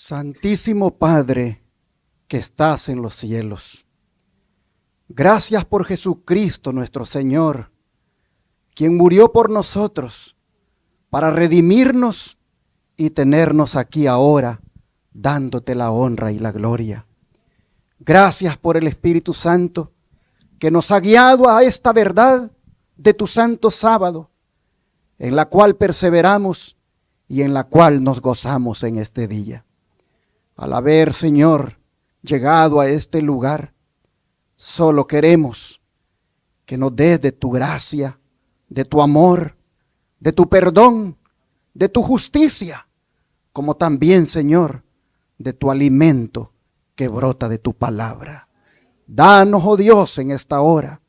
Santísimo Padre que estás en los cielos, gracias por Jesucristo nuestro Señor, quien murió por nosotros para redimirnos y tenernos aquí ahora, dándote la honra y la gloria. Gracias por el Espíritu Santo que nos ha guiado a esta verdad de tu santo sábado, en la cual perseveramos y en la cual nos gozamos en este día. Al haber, Señor, llegado a este lugar, solo queremos que nos des de tu gracia, de tu amor, de tu perdón, de tu justicia, como también, Señor, de tu alimento que brota de tu palabra. Danos, oh Dios, en esta hora,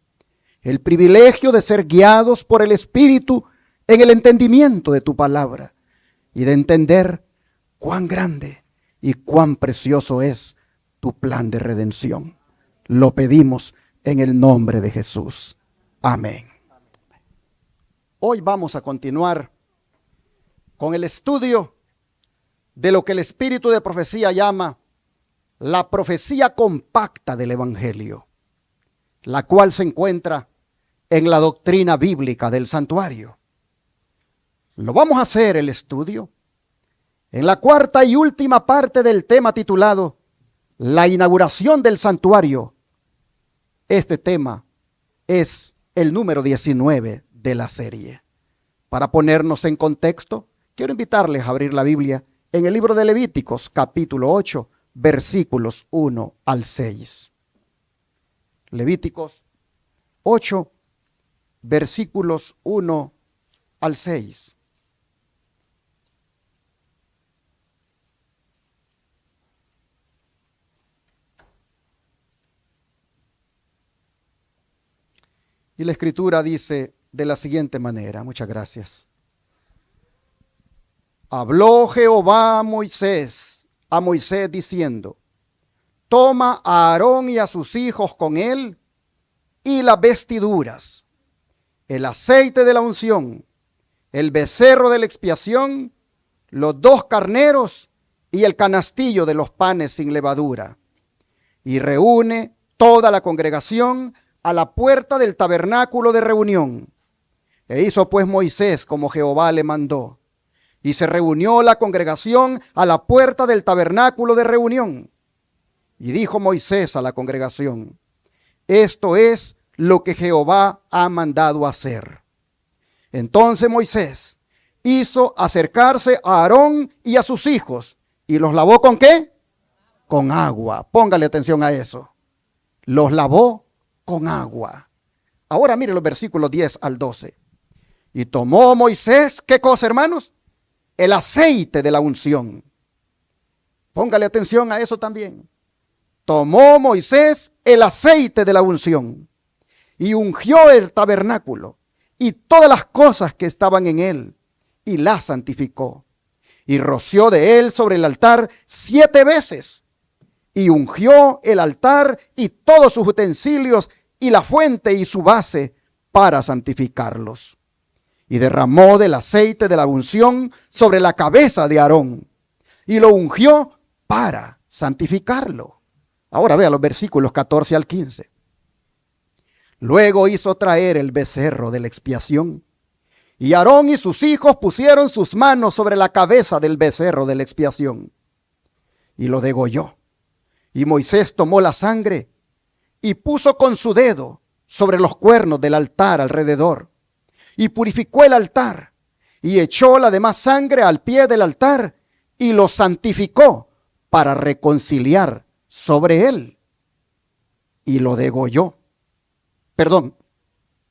el privilegio de ser guiados por el Espíritu en el entendimiento de tu palabra y de entender cuán grande y cuán precioso es tu plan de redención. Lo pedimos en el nombre de Jesús. Amén. Hoy vamos a continuar con el estudio de lo que el Espíritu de Profecía llama la profecía compacta del Evangelio, la cual se encuentra en la doctrina bíblica del santuario. Lo vamos a hacer el estudio en la cuarta y última parte del tema titulado La inauguración del santuario. Este tema es el número 19 de la serie. Para ponernos en contexto, quiero invitarles a abrir la Biblia en el libro de Levíticos, capítulo 8, versículos 1 al 6. Levíticos 8, versículos 1 al 6. Y la Escritura dice de la siguiente manera, muchas gracias. Habló Jehová a Moisés diciendo, toma a Aarón y a sus hijos con él y las vestiduras, el aceite de la unción, el becerro de la expiación, los 2 carneros y el canastillo de los panes sin levadura. Y reúne toda la congregación a la puerta del tabernáculo de reunión. E hizo pues Moisés como Jehová le mandó. Y se reunió la congregación a la puerta del tabernáculo de reunión. Y dijo Moisés a la congregación, esto es lo que Jehová ha mandado hacer. Entonces Moisés hizo acercarse a Aarón y a sus hijos. ¿Y los lavó con qué? Con agua. Póngale atención a eso. Los lavó con agua. Ahora mire los versículos 10 al 12. Y tomó Moisés, ¿qué cosa, hermanos? El aceite de la unción. Póngale atención a eso también. Tomó Moisés el aceite de la unción y ungió el tabernáculo y todas las cosas que estaban en él y las santificó. Y roció de él sobre el altar 7 veces y ungió el altar y todos sus utensilios y la fuente y su base para santificarlos. Y derramó del aceite de la unción sobre la cabeza de Aarón y lo ungió para santificarlo. Ahora vea los versículos 14 al 15. Luego hizo traer el becerro de la expiación y Aarón y sus hijos pusieron sus manos sobre la cabeza del becerro de la expiación y lo degolló. Y Moisés tomó la sangre y puso con su dedo sobre los cuernos del altar alrededor y purificó el altar y echó la demás sangre al pie del altar y lo santificó para reconciliar sobre él y lo degolló.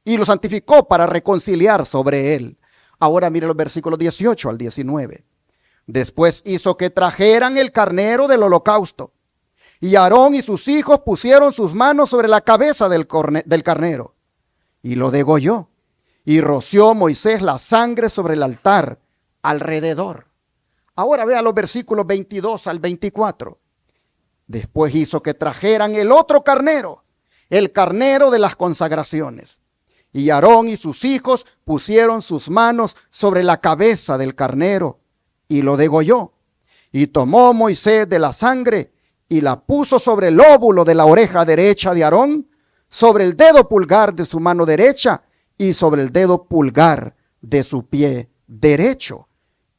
Y lo santificó para reconciliar sobre él. Ahora mire los versículos 18 al 19. Después hizo que trajeran el carnero del holocausto. Y Aarón y sus hijos pusieron sus manos sobre la cabeza del carnero y lo degolló. Y roció Moisés la sangre sobre el altar alrededor. Ahora vea los versículos 22 al 24. Después hizo que trajeran el otro carnero, el carnero de las consagraciones. Y Aarón y sus hijos pusieron sus manos sobre la cabeza del carnero y lo degolló. Y tomó Moisés de la sangre y la puso sobre el óvulo de la oreja derecha de Aarón, sobre el dedo pulgar de su mano derecha y sobre el dedo pulgar de su pie derecho.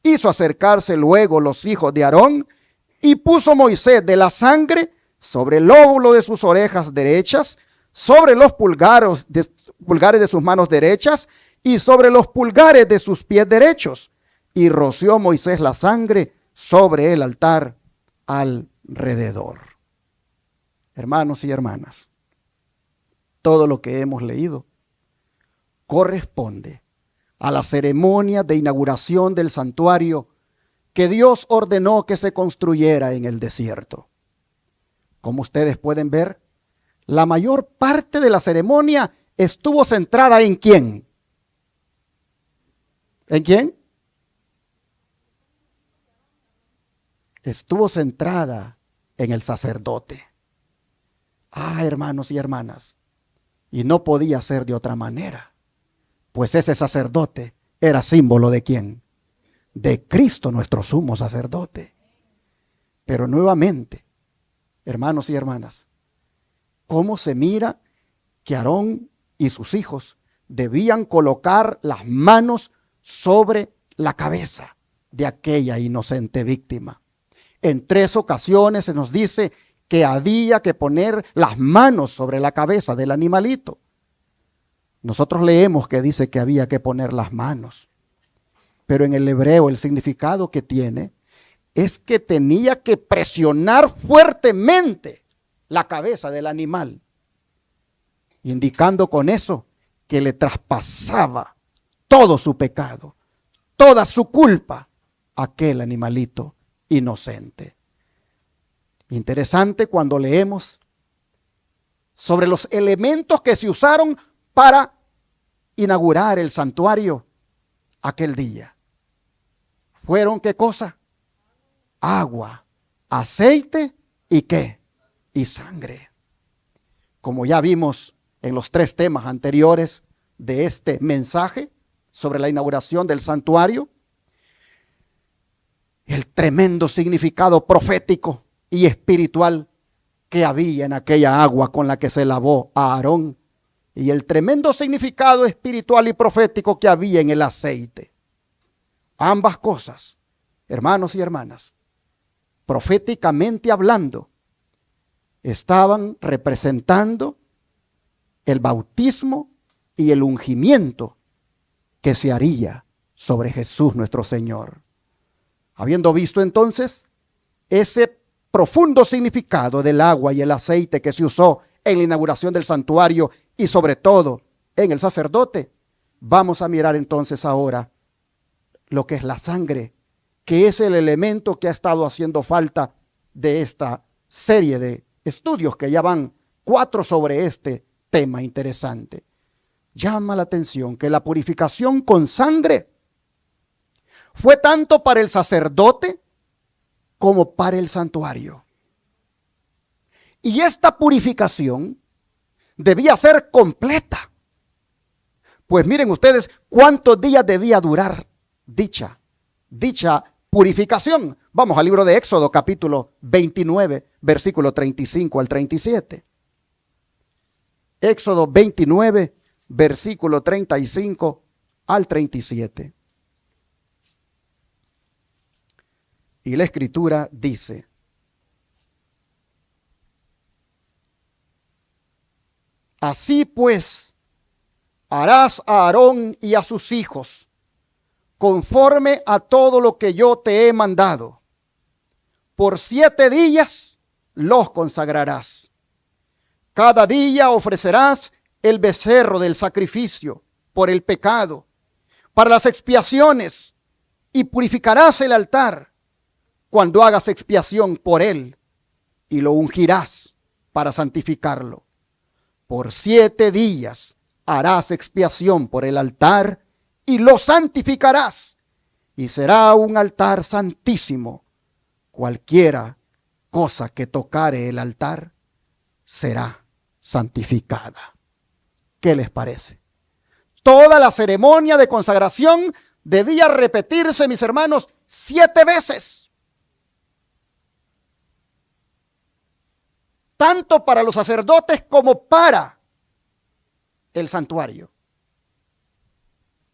Hizo acercarse luego los hijos de Aarón y puso Moisés de la sangre sobre el óvulo de sus orejas derechas, sobre los pulgares de sus manos derechas y sobre los pulgares de sus pies derechos. Y roció Moisés la sangre sobre el altar alrededor. Hermanos y hermanas, todo lo que hemos leído corresponde a la ceremonia de inauguración del santuario que Dios ordenó que se construyera en el desierto. Como ustedes pueden ver, la mayor parte de la ceremonia estuvo centrada ¿en quién? ¿En quién? Estuvo centrada en el sacerdote. Hermanos y hermanas, y no podía ser de otra manera, pues ese sacerdote era símbolo ¿de quién? De Cristo, nuestro sumo sacerdote. Pero nuevamente, hermanos y hermanas, ¿cómo se mira que Aarón y sus hijos debían colocar las manos sobre la cabeza de aquella inocente víctima? En 3 ocasiones se nos dice que había que poner las manos sobre la cabeza del animalito. Nosotros leemos que dice que había que poner las manos, pero en el hebreo el significado que tiene es que tenía que presionar fuertemente la cabeza del animal, indicando con eso que le traspasaba todo su pecado, toda su culpa a aquel animalito inocente. Interesante cuando leemos sobre los elementos que se usaron para inaugurar el santuario aquel día. ¿Fueron qué cosa? Agua, aceite y ¿qué? Y sangre. Como ya vimos en los 3 temas anteriores de este mensaje sobre la inauguración del santuario, el tremendo significado profético y espiritual que había en aquella agua con la que se lavó a Aarón, y el tremendo significado espiritual y profético que había en el aceite. Ambas cosas, hermanos y hermanas, proféticamente hablando, estaban representando el bautismo y el ungimiento que se haría sobre Jesús nuestro Señor. Habiendo visto entonces ese profundo significado del agua y el aceite que se usó en la inauguración del santuario y sobre todo en el sacerdote, vamos a mirar entonces ahora lo que es la sangre, que es el elemento que ha estado haciendo falta de esta serie de estudios, que ya van 4 sobre este tema interesante. Llama la atención que la purificación con sangre fue tanto para el sacerdote como para el santuario. Y esta purificación debía ser completa. Pues miren ustedes cuántos días debía durar dicha purificación. Vamos al libro de Éxodo, capítulo 29, versículo 35 al 37. Éxodo 29, versículo 35 al 37. Y la escritura dice: así pues, harás a Aarón y a sus hijos conforme a todo lo que yo te he mandado. Por 7 días los consagrarás. Cada día ofrecerás el becerro del sacrificio por el pecado, para las expiaciones, y purificarás el altar cuando hagas expiación por él, y lo ungirás para santificarlo. Por 7 días harás expiación por el altar y lo santificarás, y será un altar santísimo. Cualquiera cosa que tocare el altar será santificada. ¿Qué les parece? Toda la ceremonia de consagración debía repetirse, mis hermanos, 7 veces. tanto para los sacerdotes como para el santuario,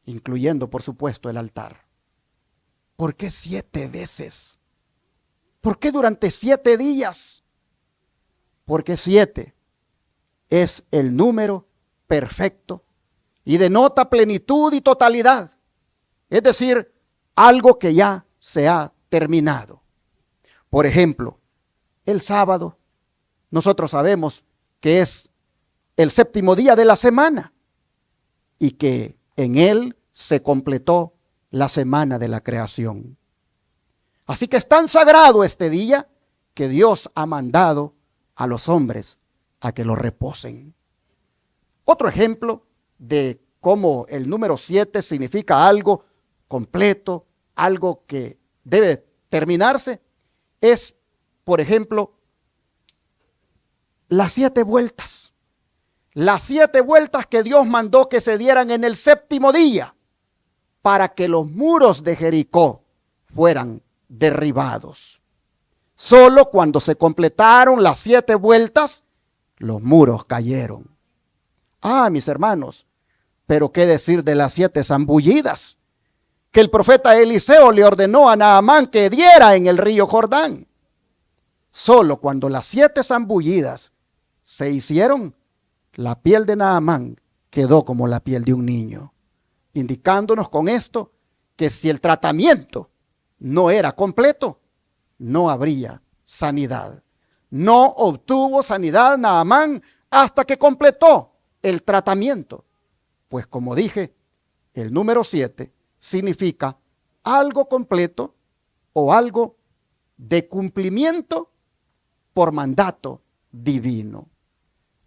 incluyendo, por supuesto, el altar. ¿Por qué 7 veces? ¿Por qué durante 7 días? Porque 7 es el número perfecto y denota plenitud y totalidad. Es decir, algo que ya se ha terminado. Por ejemplo, el sábado, nosotros sabemos que es el 7º día de la semana y que en él se completó la semana de la creación. Así que es tan sagrado este día que Dios ha mandado a los hombres a que lo reposen. Otro ejemplo de cómo el número 7 significa algo completo, algo que debe terminarse, es, por ejemplo, las 7 vueltas. Las 7 vueltas que Dios mandó que se dieran en el 7º día para que los muros de Jericó fueran derribados. Solo cuando se completaron las 7 vueltas, los muros cayeron. Ah, mis hermanos, pero qué decir de las 7 zambullidas que el profeta Eliseo le ordenó a Naamán que diera en el río Jordán. Solo cuando las 7 zambullidas se hicieron, la piel de Naamán quedó como la piel de un niño, indicándonos con esto que si el tratamiento no era completo, no habría sanidad. No obtuvo sanidad Naamán hasta que completó el tratamiento. Pues como dije, el número 7 significa algo completo o algo de cumplimiento por mandato divino.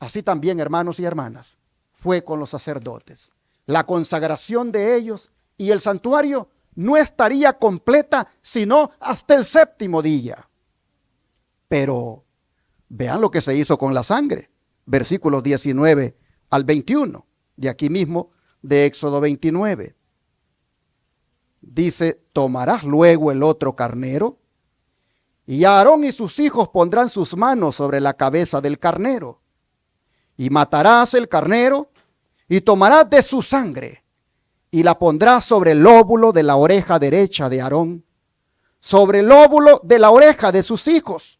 Así también, hermanos y hermanas, fue con los sacerdotes. La consagración de ellos y el santuario no estaría completa sino hasta el 7º día. Pero vean lo que se hizo con la sangre. Versículos 19 al 21, de aquí mismo de Éxodo 29. Dice, tomarás luego el otro carnero, y Aarón y sus hijos pondrán sus manos sobre la cabeza del carnero, y matarás el carnero, y tomarás de su sangre, y la pondrás sobre el lóbulo de la oreja derecha de Aarón, sobre el lóbulo de la oreja de sus hijos,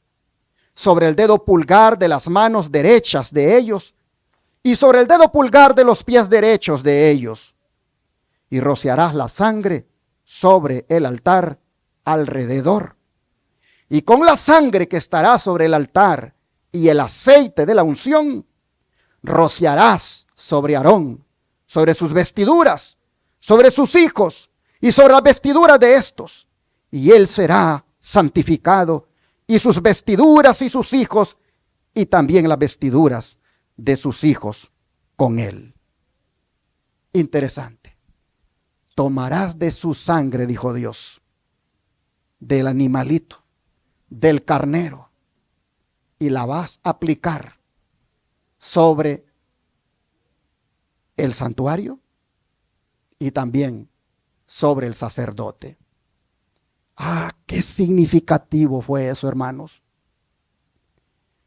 sobre el dedo pulgar de las manos derechas de ellos, y sobre el dedo pulgar de los pies derechos de ellos. Y rociarás la sangre sobre el altar alrededor. Y con la sangre que estará sobre el altar y el aceite de la unción, rociarás sobre Aarón, sobre sus vestiduras, sobre sus hijos y sobre las vestiduras de estos. Y él será santificado, y sus vestiduras y sus hijos, y también las vestiduras de sus hijos con él. Interesante. Tomarás de su sangre, dijo Dios, del animalito, del carnero, y la vas a aplicar sobre el santuario y también sobre el sacerdote. Ah, qué significativo fue eso, hermanos.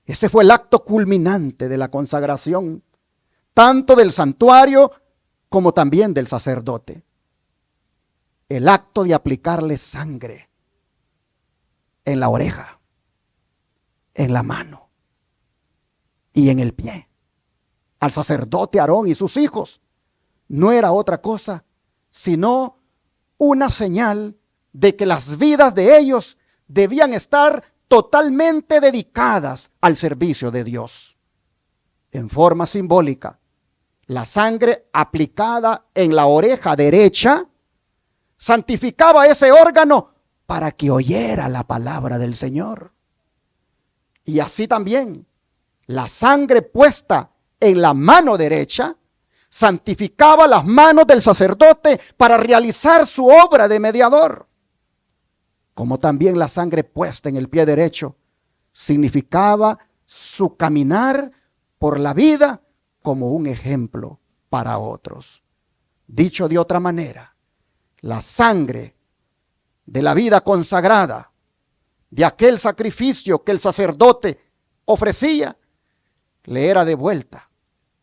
Ese fue el acto culminante de la consagración, tanto del santuario como también del sacerdote. El acto de aplicarle sangre en la oreja, en la mano y en el pie al sacerdote Aarón y sus hijos no era otra cosa sino una señal de que las vidas de ellos debían estar totalmente dedicadas al servicio de Dios. En forma simbólica, la sangre aplicada en la oreja derecha santificaba ese órgano para que oyera la palabra del Señor. Y así también, la sangre puesta en la mano derecha santificaba las manos del sacerdote para realizar su obra de mediador. Como también la sangre puesta en el pie derecho significaba su caminar por la vida como un ejemplo para otros. Dicho de otra manera, la sangre de la vida consagrada, de aquel sacrificio que el sacerdote ofrecía, le era devuelta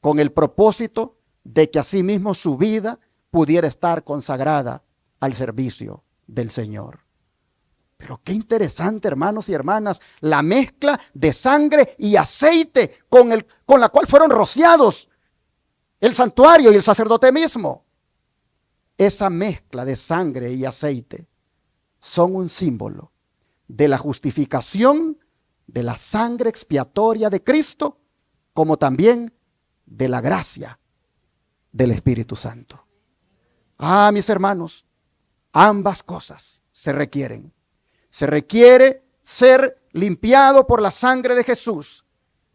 con el propósito de que asimismo su vida pudiera estar consagrada al servicio del Señor. Pero qué interesante, hermanos y hermanas, la mezcla de sangre y aceite con la cual fueron rociados el santuario y el sacerdote mismo. Esa mezcla de sangre y aceite son un símbolo de la justificación de la sangre expiatoria de Cristo, como también de la gracia del Espíritu Santo. Mis hermanos, ambas cosas se requieren. Se requiere ser limpiado por la sangre de Jesús,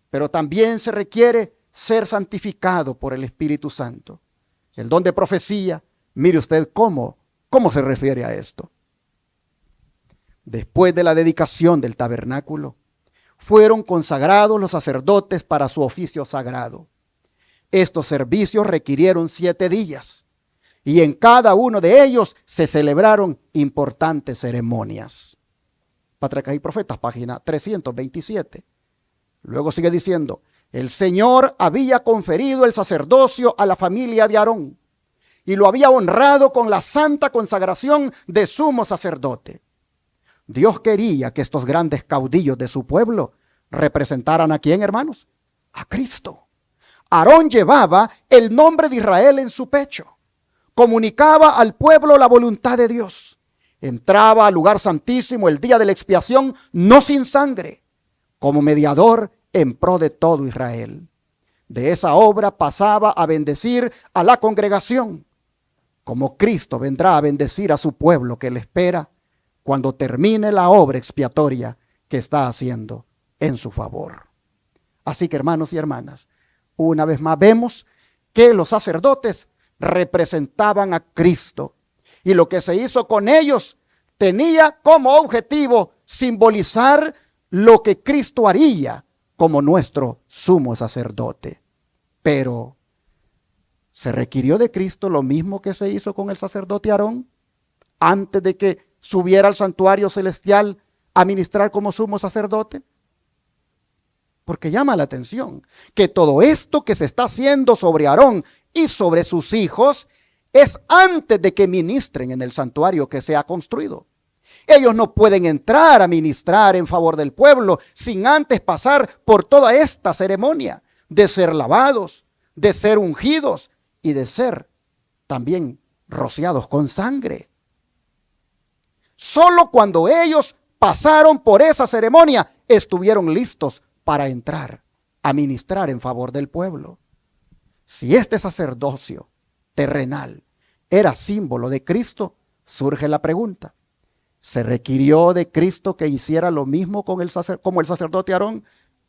pero también se requiere ser santificado por el Espíritu Santo. El don de profecía, mire usted cómo se refiere a esto. Después de la dedicación del tabernáculo, fueron consagrados los sacerdotes para su oficio sagrado. Estos servicios requirieron 7 días y en cada uno de ellos se celebraron importantes ceremonias. Patriarcas y Profetas, página 327. Luego sigue diciendo, el Señor había conferido el sacerdocio a la familia de Aarón y lo había honrado con la santa consagración de sumo sacerdote. Dios quería que estos grandes caudillos de su pueblo representaran ¿a quién, hermanos? A Cristo. Aarón llevaba el nombre de Israel en su pecho. Comunicaba al pueblo la voluntad de Dios. Entraba al lugar santísimo el día de la expiación, no sin sangre, como mediador en pro de todo Israel. De esa obra pasaba a bendecir a la congregación, como Cristo vendrá a bendecir a su pueblo que le espera cuando termine la obra expiatoria que está haciendo en su favor. Así que, hermanos y hermanas, una vez más vemos que los sacerdotes representaban a Cristo y lo que se hizo con ellos tenía como objetivo simbolizar lo que Cristo haría como nuestro sumo sacerdote. Pero ¿se requirió de Cristo lo mismo que se hizo con el sacerdote Aarón antes de que subiera al santuario celestial a ministrar como sumo sacerdote? Porque llama la atención que todo esto que se está haciendo sobre Aarón y sobre sus hijos es antes de que ministren en el santuario que se ha construido. Ellos no pueden entrar a ministrar en favor del pueblo sin antes pasar por toda esta ceremonia de ser lavados, de ser ungidos y de ser también rociados con sangre. Solo cuando ellos pasaron por esa ceremonia estuvieron listos para entrar a ministrar en favor del pueblo. Si este sacerdocio terrenal era símbolo de Cristo, surge la pregunta: ¿se requirió de Cristo que hiciera lo mismo como el sacerdote Aarón?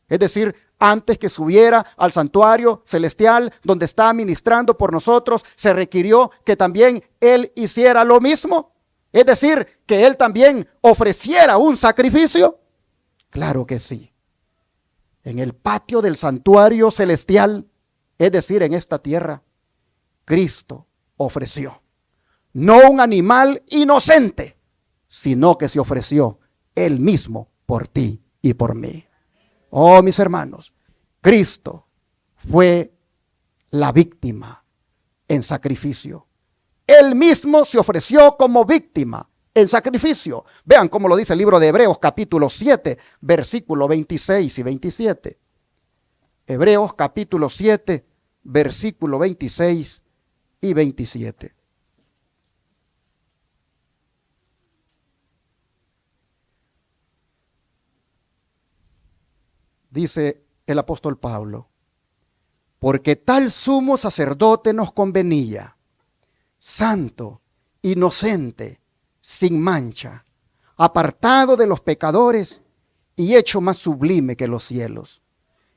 Es decir, antes que subiera al santuario celestial donde está ministrando por nosotros, ¿se requirió que también él hiciera lo mismo? Es decir, que él también ofreciera un sacrificio. Claro que sí. En el patio del santuario celestial, es decir, en esta tierra, Cristo ofreció no un animal inocente, sino que se ofreció él mismo por ti y por mí. Oh, mis hermanos, Cristo fue la víctima en sacrificio. Él mismo se ofreció como víctima en sacrificio. Vean cómo lo dice el libro de Hebreos capítulo 7, versículo 26 y 27. Hebreos capítulo 7, versículo 26 y 27. Dice el apóstol Pablo: porque tal sumo sacerdote nos convenía, santo, inocente, sin mancha, apartado de los pecadores y hecho más sublime que los cielos,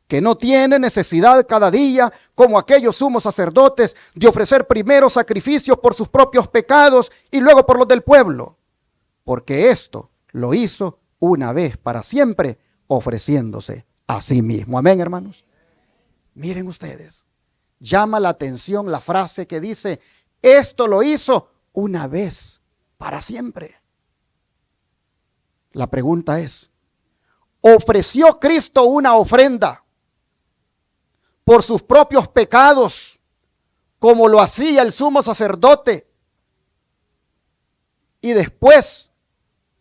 que no tiene necesidad cada día, como aquellos sumos sacerdotes, de ofrecer primero sacrificios por sus propios pecados y luego por los del pueblo, porque esto lo hizo una vez para siempre, ofreciéndose a sí mismo. Amén, hermanos. Miren ustedes, llama la atención la frase que dice: esto lo hizo una vez para siempre. La pregunta es: ¿ofreció Cristo una ofrenda por sus propios pecados, como lo hacía el sumo sacerdote, y después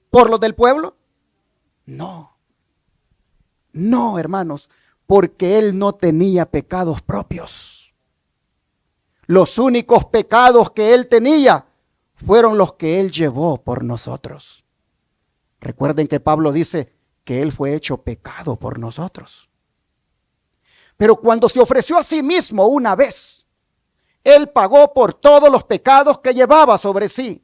por los del pueblo? No, no, hermanos, porque él no tenía pecados propios. Los únicos pecados que él tenía fueron los que él llevó por nosotros. Recuerden que Pablo dice que él fue hecho pecado por nosotros. Pero cuando se ofreció a sí mismo una vez, él pagó por todos los pecados que llevaba sobre sí.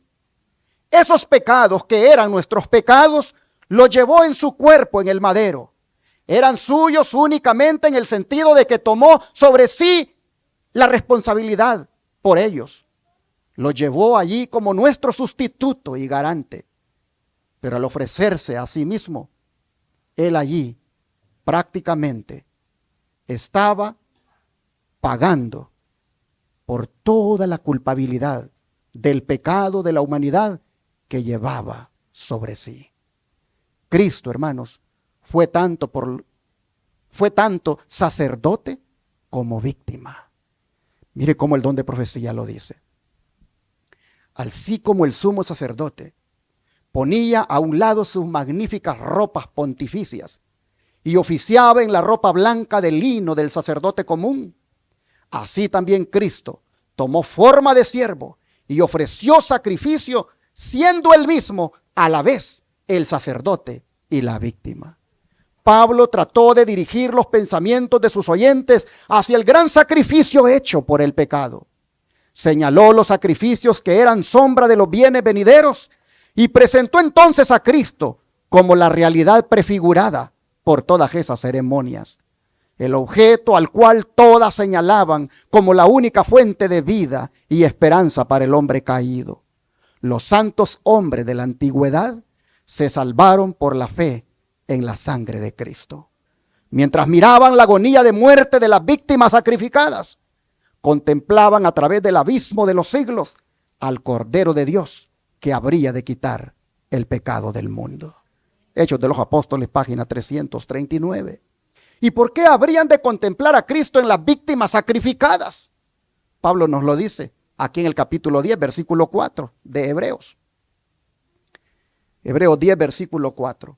Esos pecados que eran nuestros pecados, los llevó en su cuerpo en el madero. Eran suyos únicamente en el sentido de que tomó sobre sí la responsabilidad por ellos. Los llevó allí como nuestro sustituto y garante. Pero al ofrecerse a sí mismo, él allí prácticamente estaba pagando por toda la culpabilidad del pecado de la humanidad que llevaba sobre sí. Cristo, hermanos, fue tanto sacerdote como víctima. Mire cómo el don de profecía lo dice. Así como el sumo sacerdote ponía a un lado sus magníficas ropas pontificias y oficiaba en la ropa blanca de lino del sacerdote común, así también Cristo tomó forma de siervo y ofreció sacrificio, siendo él mismo a la vez el sacerdote y la víctima. Pablo trató de dirigir los pensamientos de sus oyentes hacia el gran sacrificio hecho por el pecado. Señaló los sacrificios que eran sombra de los bienes venideros y presentó entonces a Cristo como la realidad prefigurada por todas esas ceremonias. El objeto al cual todas señalaban como la única fuente de vida y esperanza para el hombre caído. Los santos hombres de la antigüedad se salvaron por la fe en la sangre de Cristo. Mientras miraban la agonía de muerte de las víctimas sacrificadas, contemplaban a través del abismo de los siglos al Cordero de Dios que habría de quitar el pecado del mundo. Hechos de los Apóstoles, página 339. ¿Y por qué habrían de contemplar a Cristo en las víctimas sacrificadas? Pablo nos lo dice aquí en el capítulo 10, versículo 4 de Hebreos. Hebreos 10, versículo 4.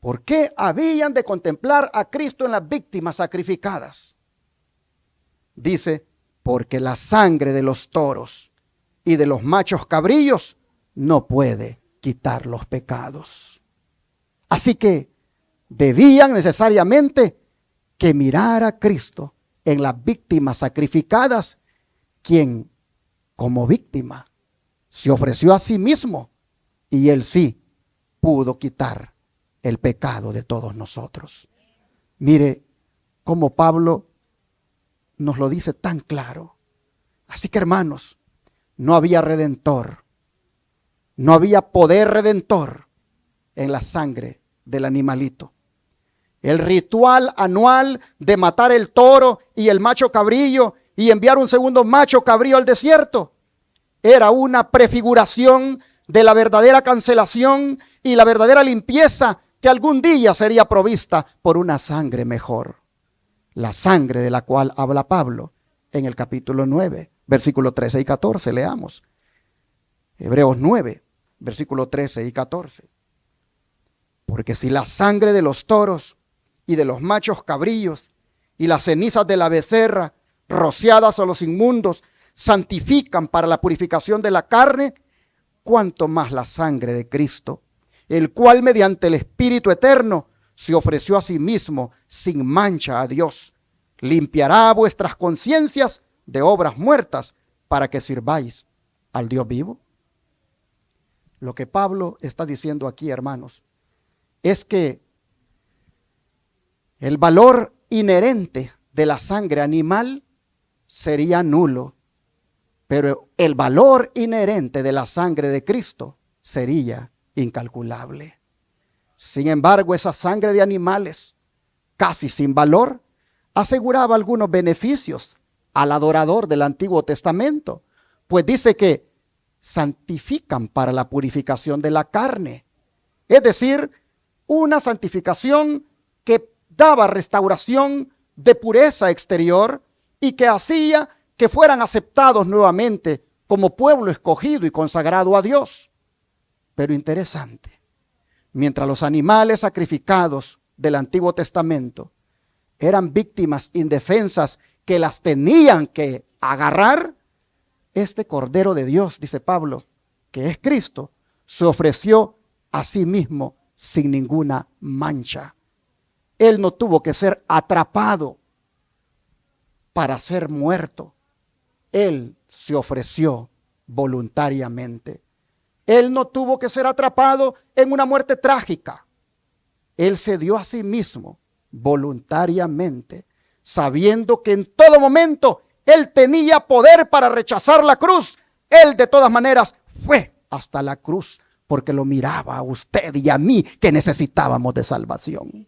¿Por qué habían de contemplar a Cristo en las víctimas sacrificadas? Dice, porque la sangre de los toros y de los machos cabrillos no puede quitar los pecados. Así que debían necesariamente que mirar a Cristo en las víctimas sacrificadas, quien como víctima se ofreció a sí mismo y él sí pudo quitar el pecado de todos nosotros. Mire cómo Pablo nos lo dice tan claro. Así que, hermanos, no había redentor, no había poder redentor en la sangre del animalito. El ritual anual de matar el toro y el macho cabrillo y enviar un segundo macho cabrillo al desierto era una prefiguración de la verdadera cancelación y la verdadera limpieza que algún día sería provista por una sangre mejor. La sangre de la cual habla Pablo en el capítulo 9, versículo 13 y 14. Leamos. Hebreos 9, versículo 13 y 14. Porque si la sangre de los toros y de los machos cabrillos y las cenizas de la becerra rociadas a los inmundos santifican para la purificación de la carne, cuánto más la sangre de Cristo, el cual mediante el Espíritu eterno se ofreció a sí mismo sin mancha a Dios, limpiará vuestras conciencias de obras muertas para que sirváis al Dios vivo. Lo que Pablo está diciendo aquí, hermanos, es que el valor inherente de la sangre animal sería nulo, pero el valor inherente de la sangre de Cristo sería incalculable. Sin embargo, esa sangre de animales, casi sin valor, aseguraba algunos beneficios al adorador del Antiguo Testamento, pues dice que santifican para la purificación de la carne, es decir, una santificación que daba restauración de pureza exterior y que hacía que fueran aceptados nuevamente como pueblo escogido y consagrado a Dios. Pero interesante, mientras los animales sacrificados del Antiguo Testamento eran víctimas indefensas que las tenían que agarrar, este Cordero de Dios, dice Pablo, que es Cristo, se ofreció a sí mismo sin ninguna mancha. Él no tuvo que ser atrapado para ser muerto. Él se ofreció voluntariamente. Él no tuvo que ser atrapado en una muerte trágica. Él se dio a sí mismo voluntariamente, sabiendo que en todo momento Él tenía poder para rechazar la cruz. Él de todas maneras fue hasta la cruz porque lo miraba a usted y a mí que necesitábamos de salvación.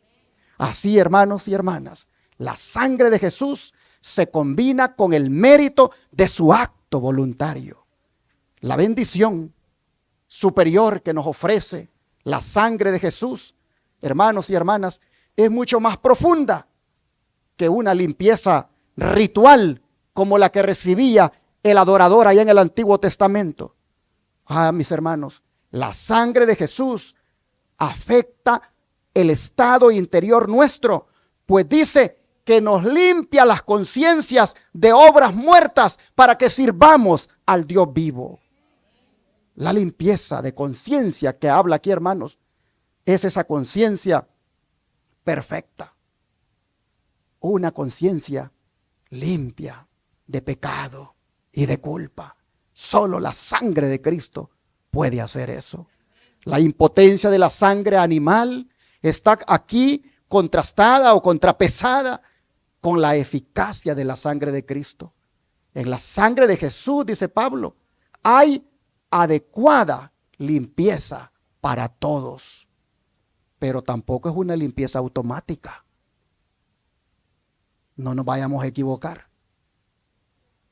Así, hermanos y hermanas, la sangre de Jesús se combina con el mérito de su acto voluntario. La bendición superior que nos ofrece la sangre de Jesús, hermanos y hermanas, es mucho más profunda que una limpieza ritual como la que recibía el adorador allá en el Antiguo Testamento. Mis hermanos, la sangre de Jesús afecta el estado interior nuestro, pues dice que nos limpia las conciencias de obras muertas para que sirvamos al Dios vivo. La limpieza de conciencia que habla aquí, hermanos, es esa conciencia perfecta. Una conciencia limpia de pecado y de culpa. Solo la sangre de Cristo puede hacer eso. La impotencia de la sangre animal está aquí contrastada o contrapesada con la eficacia de la sangre de Cristo. En la sangre de Jesús, dice Pablo, hay adecuada limpieza para todos. Pero tampoco es una limpieza automática. No nos vayamos a equivocar.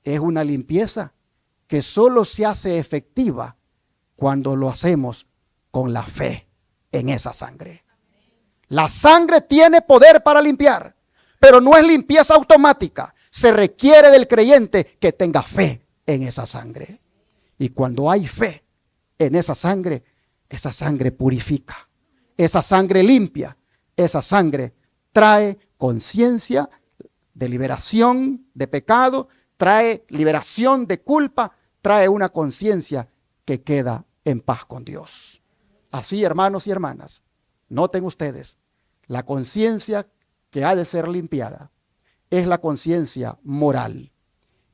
Es una limpieza que solo se hace efectiva cuando lo hacemos con la fe en esa sangre. La sangre tiene poder para limpiar, pero no es limpieza automática. Se requiere del creyente que tenga fe en esa sangre. Y cuando hay fe en esa sangre purifica. Esa sangre limpia, esa sangre trae conciencia de liberación de pecado, trae liberación de culpa, trae una conciencia que queda en paz con Dios. Así, hermanos y hermanas, noten ustedes, la conciencia que ha de ser limpiada es la conciencia moral.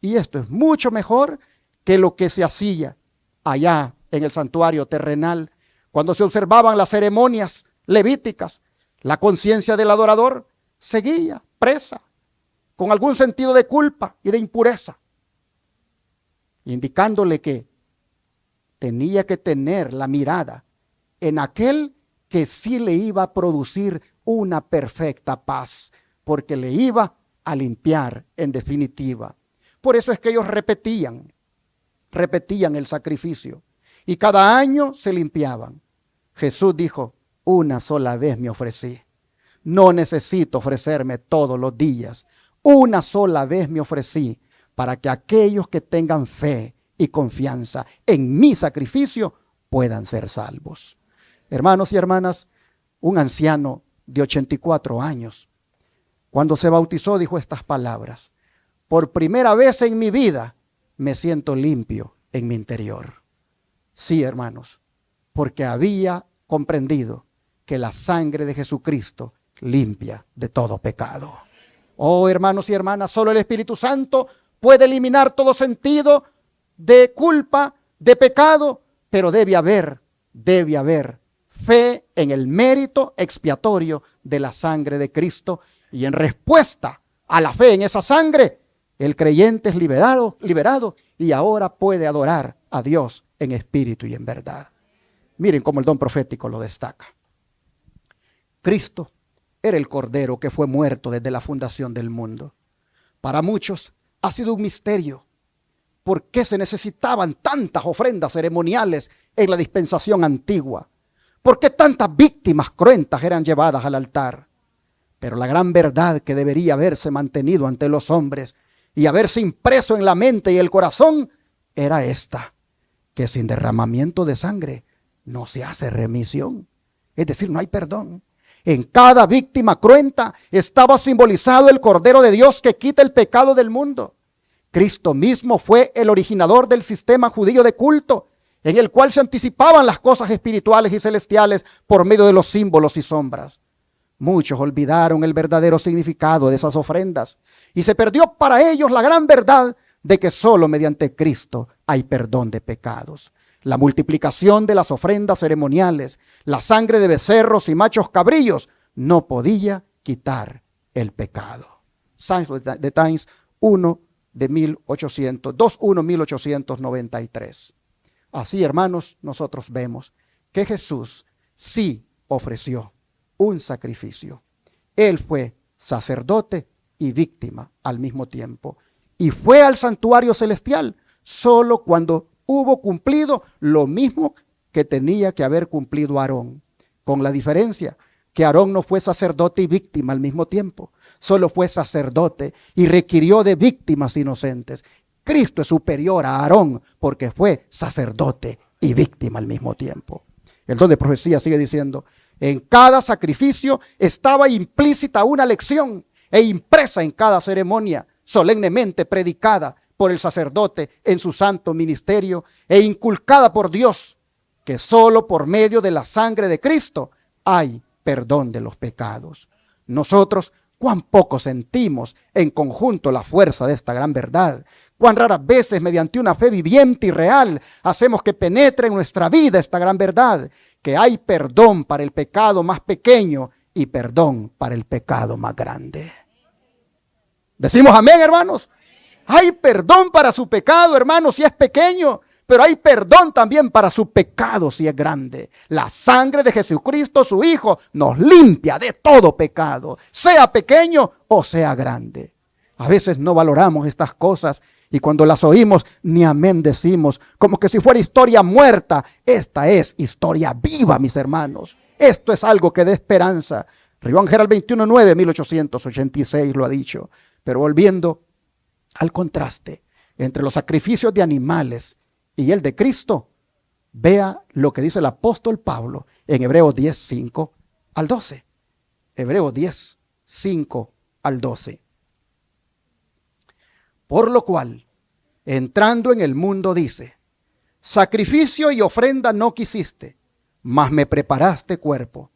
Y esto es mucho mejor que lo que se hacía allá en el santuario terrenal, cuando se observaban las ceremonias levíticas. La conciencia del adorador seguía presa, con algún sentido de culpa y de impureza, indicándole que tenía que tener la mirada en aquel que sí le iba a producir una perfecta paz, porque le iba a limpiar en definitiva. Por eso es que ellos repetían el sacrificio y cada año se limpiaban. Jesús dijo, una sola vez me ofrecí. No necesito ofrecerme todos los días. Una sola vez me ofrecí para que aquellos que tengan fe y confianza en mi sacrificio puedan ser salvos. Hermanos y hermanas, un anciano de 84 años, cuando se bautizó, dijo estas palabras: por primera vez en mi vida me siento limpio en mi interior. Sí, hermanos, porque había comprendido que la sangre de Jesucristo limpia de todo pecado. Oh, hermanos y hermanas, solo el Espíritu Santo puede eliminar todo sentido de culpa, de pecado, pero debe haber fe en el mérito expiatorio de la sangre de Cristo, y en respuesta a la fe en esa sangre, el creyente es liberado y ahora puede adorar a Dios en espíritu y en verdad. Miren cómo el don profético lo destaca. Cristo era el Cordero que fue muerto desde la fundación del mundo. Para muchos ha sido un misterio. ¿Por qué se necesitaban tantas ofrendas ceremoniales en la dispensación antigua? ¿Por qué tantas víctimas cruentas eran llevadas al altar? Pero la gran verdad que debería haberse mantenido ante los hombres y haberse impreso en la mente y el corazón era esta: que sin derramamiento de sangre no se hace remisión. Es decir, no hay perdón. En cada víctima cruenta estaba simbolizado el Cordero de Dios que quita el pecado del mundo. Cristo mismo fue el originador del sistema judío de culto, en el cual se anticipaban las cosas espirituales y celestiales por medio de los símbolos y sombras. Muchos olvidaron el verdadero significado de esas ofrendas y se perdió para ellos la gran verdad de que solo mediante Cristo hay perdón de pecados. La multiplicación de las ofrendas ceremoniales, la sangre de becerros y machos cabrillos no podía quitar el pecado. Signs of the Times 1 de 1893. Así, hermanos, nosotros vemos que Jesús sí ofreció un sacrificio. Él fue sacerdote y víctima al mismo tiempo. Y fue al santuario celestial solo cuando hubo cumplido lo mismo que tenía que haber cumplido Aarón, con la diferencia que Aarón no fue sacerdote y víctima al mismo tiempo, solo fue sacerdote y requirió de víctimas inocentes. Cristo es superior a Aarón porque fue sacerdote y víctima al mismo tiempo. El don de profecía sigue diciendo: en cada sacrificio estaba implícita una lección e impresa en cada ceremonia, solemnemente predicada por el sacerdote en su santo ministerio e inculcada por Dios, que solo por medio de la sangre de Cristo hay perdón de los pecados. Nosotros, cuán poco sentimos en conjunto la fuerza de esta gran verdad. Cuán raras veces, mediante una fe viviente y real, hacemos que penetre en nuestra vida esta gran verdad, que hay perdón para el pecado más pequeño y perdón para el pecado más grande. Decimos amén, hermanos. Hay perdón para su pecado, hermanos, si es pequeño, pero hay perdón también para su pecado si es grande. La sangre de Jesucristo, su Hijo, nos limpia de todo pecado, sea pequeño o sea grande. A veces no valoramos estas cosas y cuando las oímos ni amén decimos, como que si fuera historia muerta. Esta es historia viva, mis hermanos. Esto es algo que da esperanza. Rivón Herald 21:9, 1886 lo ha dicho. Pero volviendo al contraste entre los sacrificios de animales y el de Cristo, vea lo que dice el apóstol Pablo en Hebreos 10, 5 al 12. Hebreos 10, 5 al 12. Por lo cual, entrando en el mundo, dice: sacrificio y ofrenda no quisiste, mas me preparaste cuerpo.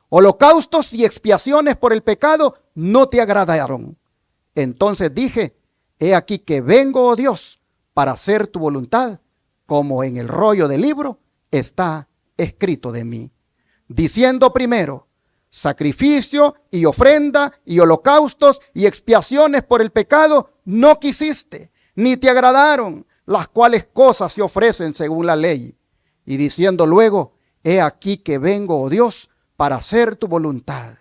Holocaustos y expiaciones por el pecado no te agradaron. Entonces dije: he aquí que vengo, oh Dios, para hacer tu voluntad, como en el rollo del libro está escrito de mí. Diciendo primero: sacrificio y ofrenda y holocaustos y expiaciones por el pecado no quisiste, ni te agradaron, las cuales cosas se ofrecen según la ley. Y diciendo luego: he aquí que vengo, oh Dios, para hacer tu voluntad.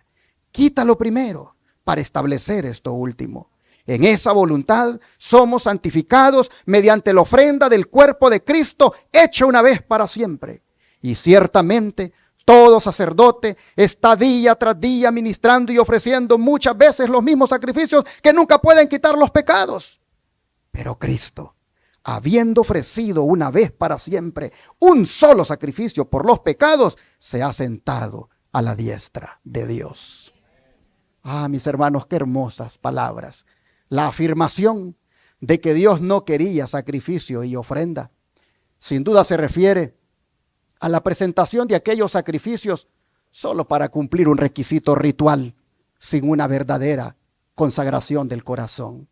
Quítalo primero para establecer esto último. En esa voluntad somos santificados mediante la ofrenda del cuerpo de Cristo hecha una vez para siempre. Y ciertamente todo sacerdote está día tras día ministrando y ofreciendo muchas veces los mismos sacrificios que nunca pueden quitar los pecados. Pero Cristo, habiendo ofrecido una vez para siempre un solo sacrificio por los pecados, se ha sentado a la diestra de Dios. Ah, mis hermanos, qué hermosas palabras. La afirmación de que Dios no quería sacrificio y ofrenda, sin duda se refiere a la presentación de aquellos sacrificios solo para cumplir un requisito ritual, sin una verdadera consagración del corazón.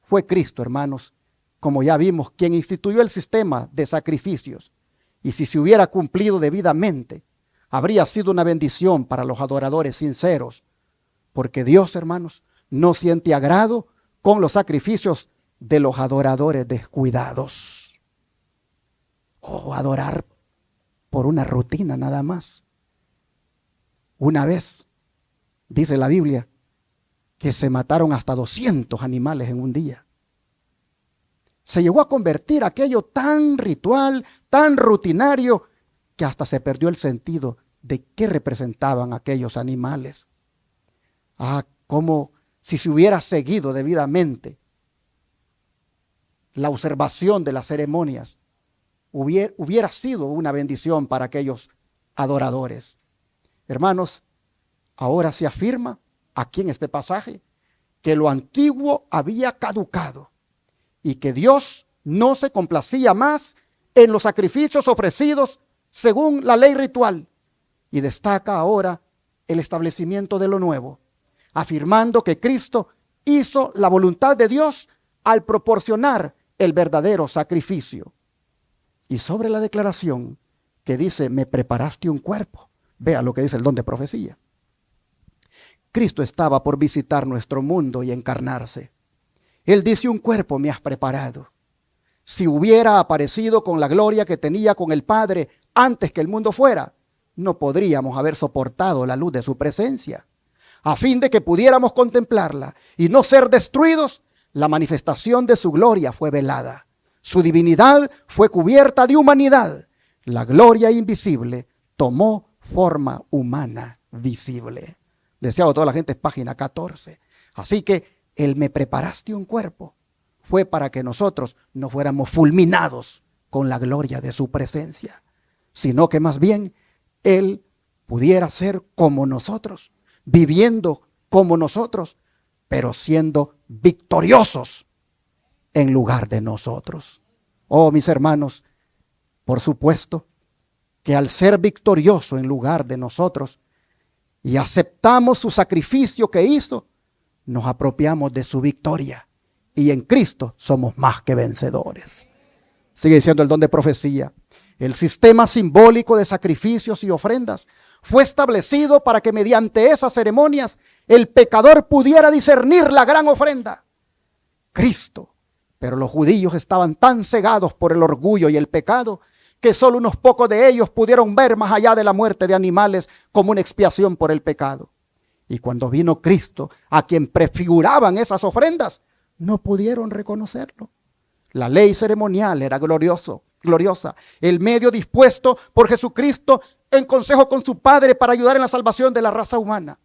Fue Cristo, hermanos, como ya vimos, quien instituyó el sistema de sacrificios, y si se hubiera cumplido debidamente, habría sido una bendición para los adoradores sinceros, porque Dios, hermanos, no siente agrado con los sacrificios de los adoradores descuidados. O adorar por una rutina nada más. Una vez, dice la Biblia, que se mataron hasta 200 animales en un día. Se llegó a convertir aquello tan ritual, tan rutinario, que hasta se perdió el sentido de qué representaban aquellos animales. Como si se hubiera seguido debidamente la observación de las ceremonias, hubiera sido una bendición para aquellos adoradores. Hermanos, ahora se afirma aquí en este pasaje que lo antiguo había caducado y que Dios no se complacía más en los sacrificios ofrecidos según la ley ritual, y destaca ahora el establecimiento de lo nuevo, afirmando que Cristo hizo la voluntad de Dios al proporcionar el verdadero sacrificio. Y sobre la declaración que dice, me preparaste un cuerpo, vea lo que dice el don de profecía. Cristo estaba por visitar nuestro mundo y encarnarse. Él dice, un cuerpo me has preparado. Si hubiera aparecido con la gloria que tenía con el Padre antes que el mundo fuera, no podríamos haber soportado la luz de su presencia. A fin de que pudiéramos contemplarla y no ser destruidos, la manifestación de su gloria fue velada. Su divinidad fue cubierta de humanidad. La gloria invisible tomó forma humana visible. Deseado toda la gente es página 14. Así que el me preparaste un cuerpo fue para que nosotros no fuéramos fulminados con la gloria de su presencia, sino que más bien Él pudiera ser como nosotros, viviendo como nosotros, pero siendo victoriosos en lugar de nosotros. Oh, mis hermanos, por supuesto que al ser victorioso en lugar de nosotros y aceptamos su sacrificio que hizo, nos apropiamos de su victoria y en Cristo somos más que vencedores. Sigue diciendo el don de profecía. El sistema simbólico de sacrificios y ofrendas fue establecido para que mediante esas ceremonias el pecador pudiera discernir la gran ofrenda, Cristo. Pero los judíos estaban tan cegados por el orgullo y el pecado que solo unos pocos de ellos pudieron ver más allá de la muerte de animales como una expiación por el pecado. Y cuando vino Cristo, a quien prefiguraban esas ofrendas, no pudieron reconocerlo. La ley ceremonial era gloriosa. El medio dispuesto por Jesucristo en consejo con su Padre para ayudar en la salvación de la raza humana.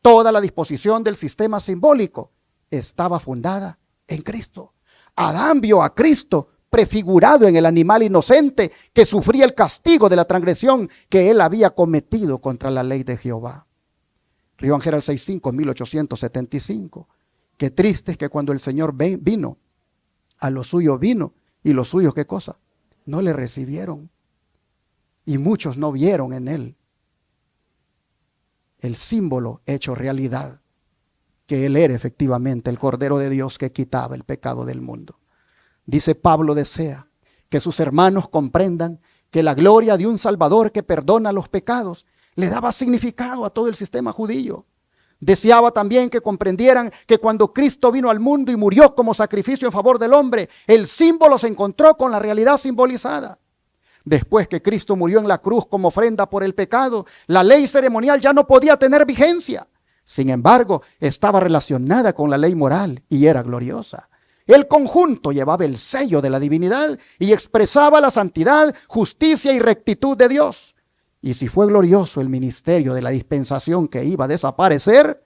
Toda la disposición del sistema simbólico estaba fundada en Cristo. Adán vio a Cristo prefigurado en el animal inocente que sufría el castigo de la transgresión que él había cometido contra la ley de Jehová. Río Ángel 6.5, 1875. Qué triste es que cuando el Señor vino, a los suyos vino, y los suyos, ¿qué cosa? No le recibieron. Y muchos no vieron en él el símbolo hecho realidad, que él era efectivamente el Cordero de Dios que quitaba el pecado del mundo. Dice Pablo, desea que sus hermanos comprendan que la gloria de un Salvador que perdona los pecados le daba significado a todo el sistema judío. Deseaba también que comprendieran que cuando Cristo vino al mundo y murió como sacrificio en favor del hombre, el símbolo se encontró con la realidad simbolizada. Después que Cristo murió en la cruz como ofrenda por el pecado, la ley ceremonial ya no podía tener vigencia. Sin embargo, estaba relacionada con la ley moral y era gloriosa. El conjunto llevaba el sello de la divinidad y expresaba la santidad, justicia y rectitud de Dios. Y si fue glorioso el ministerio de la dispensación que iba a desaparecer,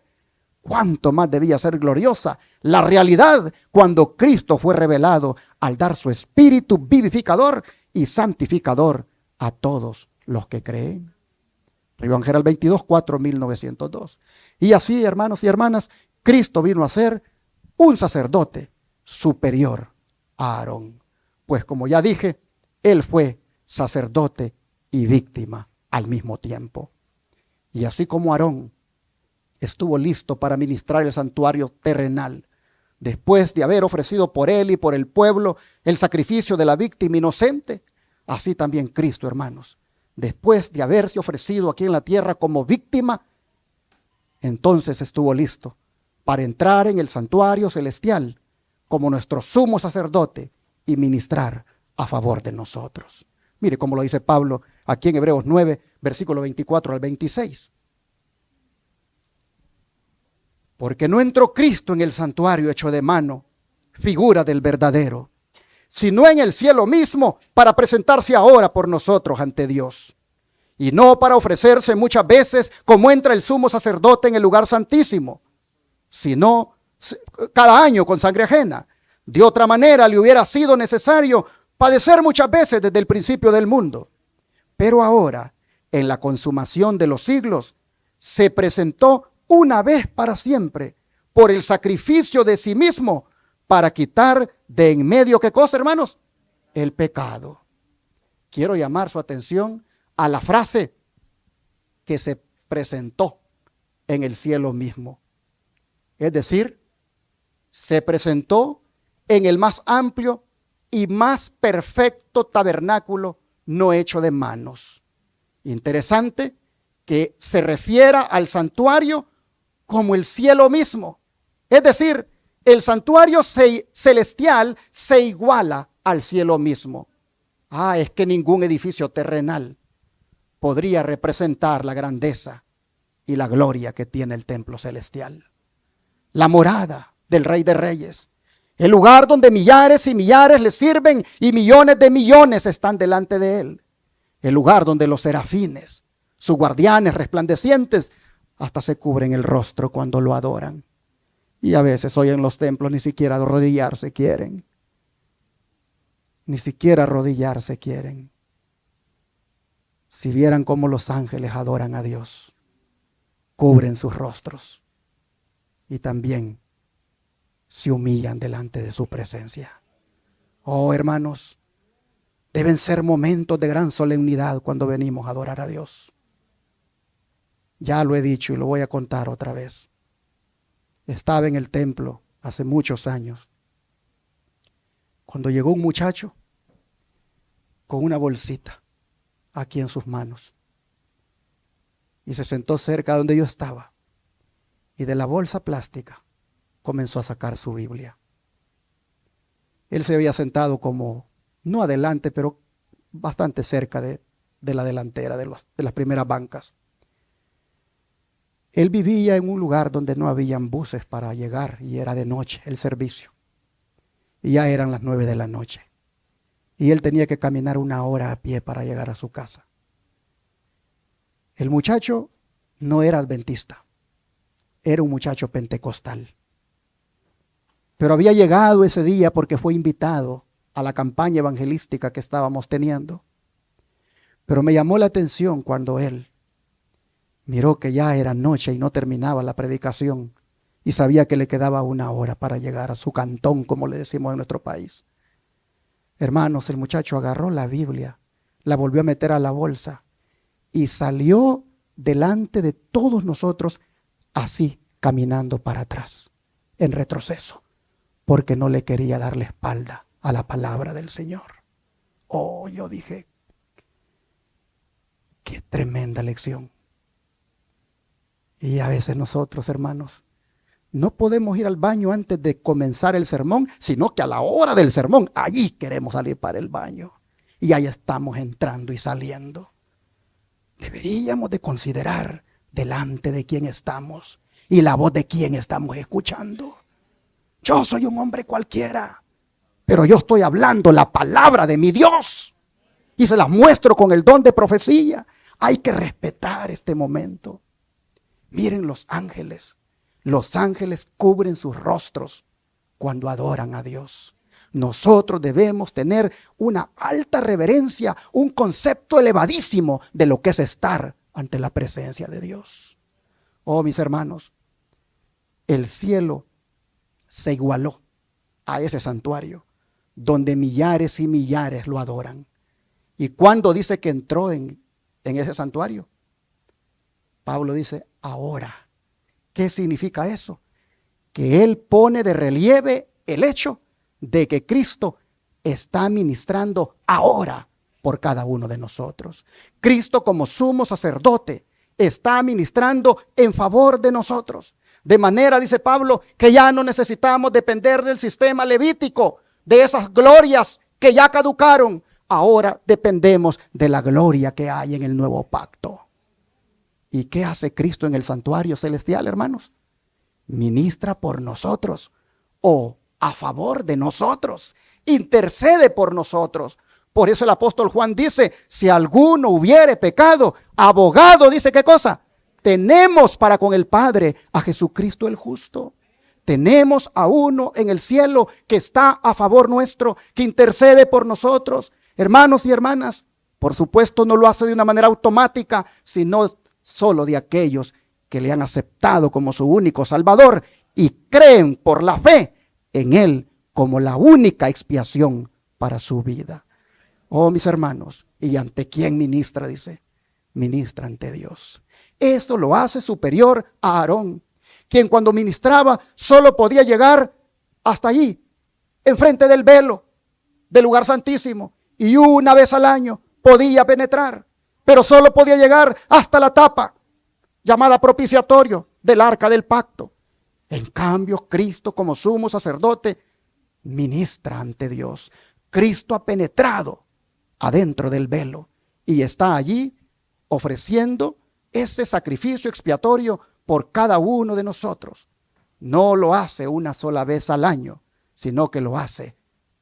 ¿cuánto más debía ser gloriosa la realidad cuando Cristo fue revelado al dar su espíritu vivificador y santificador a todos los que creen? Río Ángel 22, 4, 1902. Y así, hermanos y hermanas, Cristo vino a ser un sacerdote superior a Aarón. Pues como ya dije, él fue sacerdote y víctima al mismo tiempo. Y así como Aarón estuvo listo para ministrar el santuario terrenal, después de haber ofrecido por él y por el pueblo el sacrificio de la víctima inocente, así también Cristo, hermanos, después de haberse ofrecido aquí en la tierra como víctima, entonces estuvo listo para entrar en el santuario celestial como nuestro sumo sacerdote y ministrar a favor de nosotros. Mire cómo lo dice Pablo aquí en Hebreos 9, versículo 24 al 26. Porque no entró Cristo en el santuario hecho de mano, figura del verdadero, sino en el cielo mismo para presentarse ahora por nosotros ante Dios. Y no para ofrecerse muchas veces como entra el sumo sacerdote en el lugar santísimo, sino cada año con sangre ajena. De otra manera le hubiera sido necesario padecer muchas veces desde el principio del mundo. Pero ahora, en la consumación de los siglos, se presentó una vez para siempre por el sacrificio de sí mismo para quitar de en medio, ¿qué cosa, hermanos? El pecado. Quiero llamar su atención a la frase que se presentó en el cielo mismo. Es decir, se presentó en el más amplio y más perfecto tabernáculo no hecho de manos. Interesante que se refiera al santuario como el cielo mismo. Es decir, el santuario celestial se iguala al cielo mismo. Es que ningún edificio terrenal podría representar la grandeza y la gloria que tiene el templo celestial. La morada del Rey de Reyes. El lugar donde millares y millares le sirven y millones de millones están delante de él. El lugar donde los serafines, sus guardianes resplandecientes, hasta se cubren el rostro cuando lo adoran. Y a veces hoy en los templos ni siquiera arrodillarse quieren. Ni siquiera arrodillarse quieren. Si vieran cómo los ángeles adoran a Dios, cubren sus rostros y también se humillan delante de su presencia. Oh, hermanos, deben ser momentos de gran solemnidad cuando venimos a adorar a Dios. Ya lo he dicho y lo voy a contar otra vez. Estaba en el templo hace muchos años, cuando llegó un muchacho con una bolsita aquí en sus manos y se sentó cerca donde yo estaba, y de la bolsa plástica comenzó a sacar su Biblia. Él se había sentado como, no adelante, pero bastante cerca de la delantera, de las primeras bancas. Él vivía en un lugar donde no habían buses para llegar y era de noche el servicio. Y ya eran las 9 de la noche. Y él tenía que caminar 1 hora a pie para llegar a su casa. El muchacho no era adventista, era un muchacho pentecostal. Pero había llegado ese día porque fue invitado a la campaña evangelística que estábamos teniendo. Pero me llamó la atención cuando él miró que ya era noche y no terminaba la predicación y sabía que le quedaba 1 hora para llegar a su cantón, como le decimos en nuestro país. Hermanos, el muchacho agarró la Biblia, la volvió a meter a la bolsa y salió delante de todos nosotros así, caminando para atrás, en retroceso, porque no le quería dar la espalda a la palabra del Señor. Oh, yo dije, qué tremenda lección. Y a veces nosotros, hermanos, no podemos ir al baño antes de comenzar el sermón, sino que a la hora del sermón, allí queremos salir para el baño. Y ahí estamos entrando y saliendo. Deberíamos de considerar delante de quién estamos y la voz de quién estamos escuchando. Yo soy un hombre cualquiera, pero yo estoy hablando la palabra de mi Dios y se las muestro con el don de profecía. Hay que respetar este momento. Miren los ángeles. Los ángeles cubren sus rostros cuando adoran a Dios. Nosotros debemos tener una alta reverencia, un concepto elevadísimo de lo que es estar ante la presencia de Dios. Oh, mis hermanos, el cielo se igualó a ese santuario donde millares y millares lo adoran. ¿Y cuándo dice que entró en ese santuario? Pablo dice, ahora. ¿Qué significa eso? Que él pone de relieve el hecho de que Cristo está ministrando ahora por cada uno de nosotros. Cristo, como sumo sacerdote, está ministrando en favor de nosotros. De manera, dice Pablo, que ya no necesitamos depender del sistema levítico, de esas glorias que ya caducaron. Ahora dependemos de la gloria que hay en el nuevo pacto. ¿Y qué hace Cristo en el santuario celestial, hermanos? Ministra por nosotros o a favor de nosotros. Intercede por nosotros. Por eso el apóstol Juan dice, si alguno hubiere pecado, abogado, dice, ¿qué cosa? Tenemos para con el Padre a Jesucristo el justo. tenemos a uno en el cielo que está a favor nuestro, que intercede por nosotros. Hermanos y hermanas, por supuesto no lo hace de una manera automática, sino solo de aquellos que le han aceptado como su único Salvador y creen por la fe en Él como la única expiación para su vida. Oh, mis hermanos, ¿y ante quién ministra? Dice, ministra ante Dios. Esto lo hace superior a Aarón, quien cuando ministraba solo podía llegar hasta allí, enfrente del velo del lugar santísimo, y una vez al año podía penetrar, pero solo podía llegar hasta la tapa llamada propiciatorio del arca del pacto. En cambio, Cristo como sumo sacerdote ministra ante Dios. Cristo ha penetrado adentro del velo y está allí ofreciendo ese sacrificio expiatorio por cada uno de nosotros. No lo hace una sola vez al año, sino que lo hace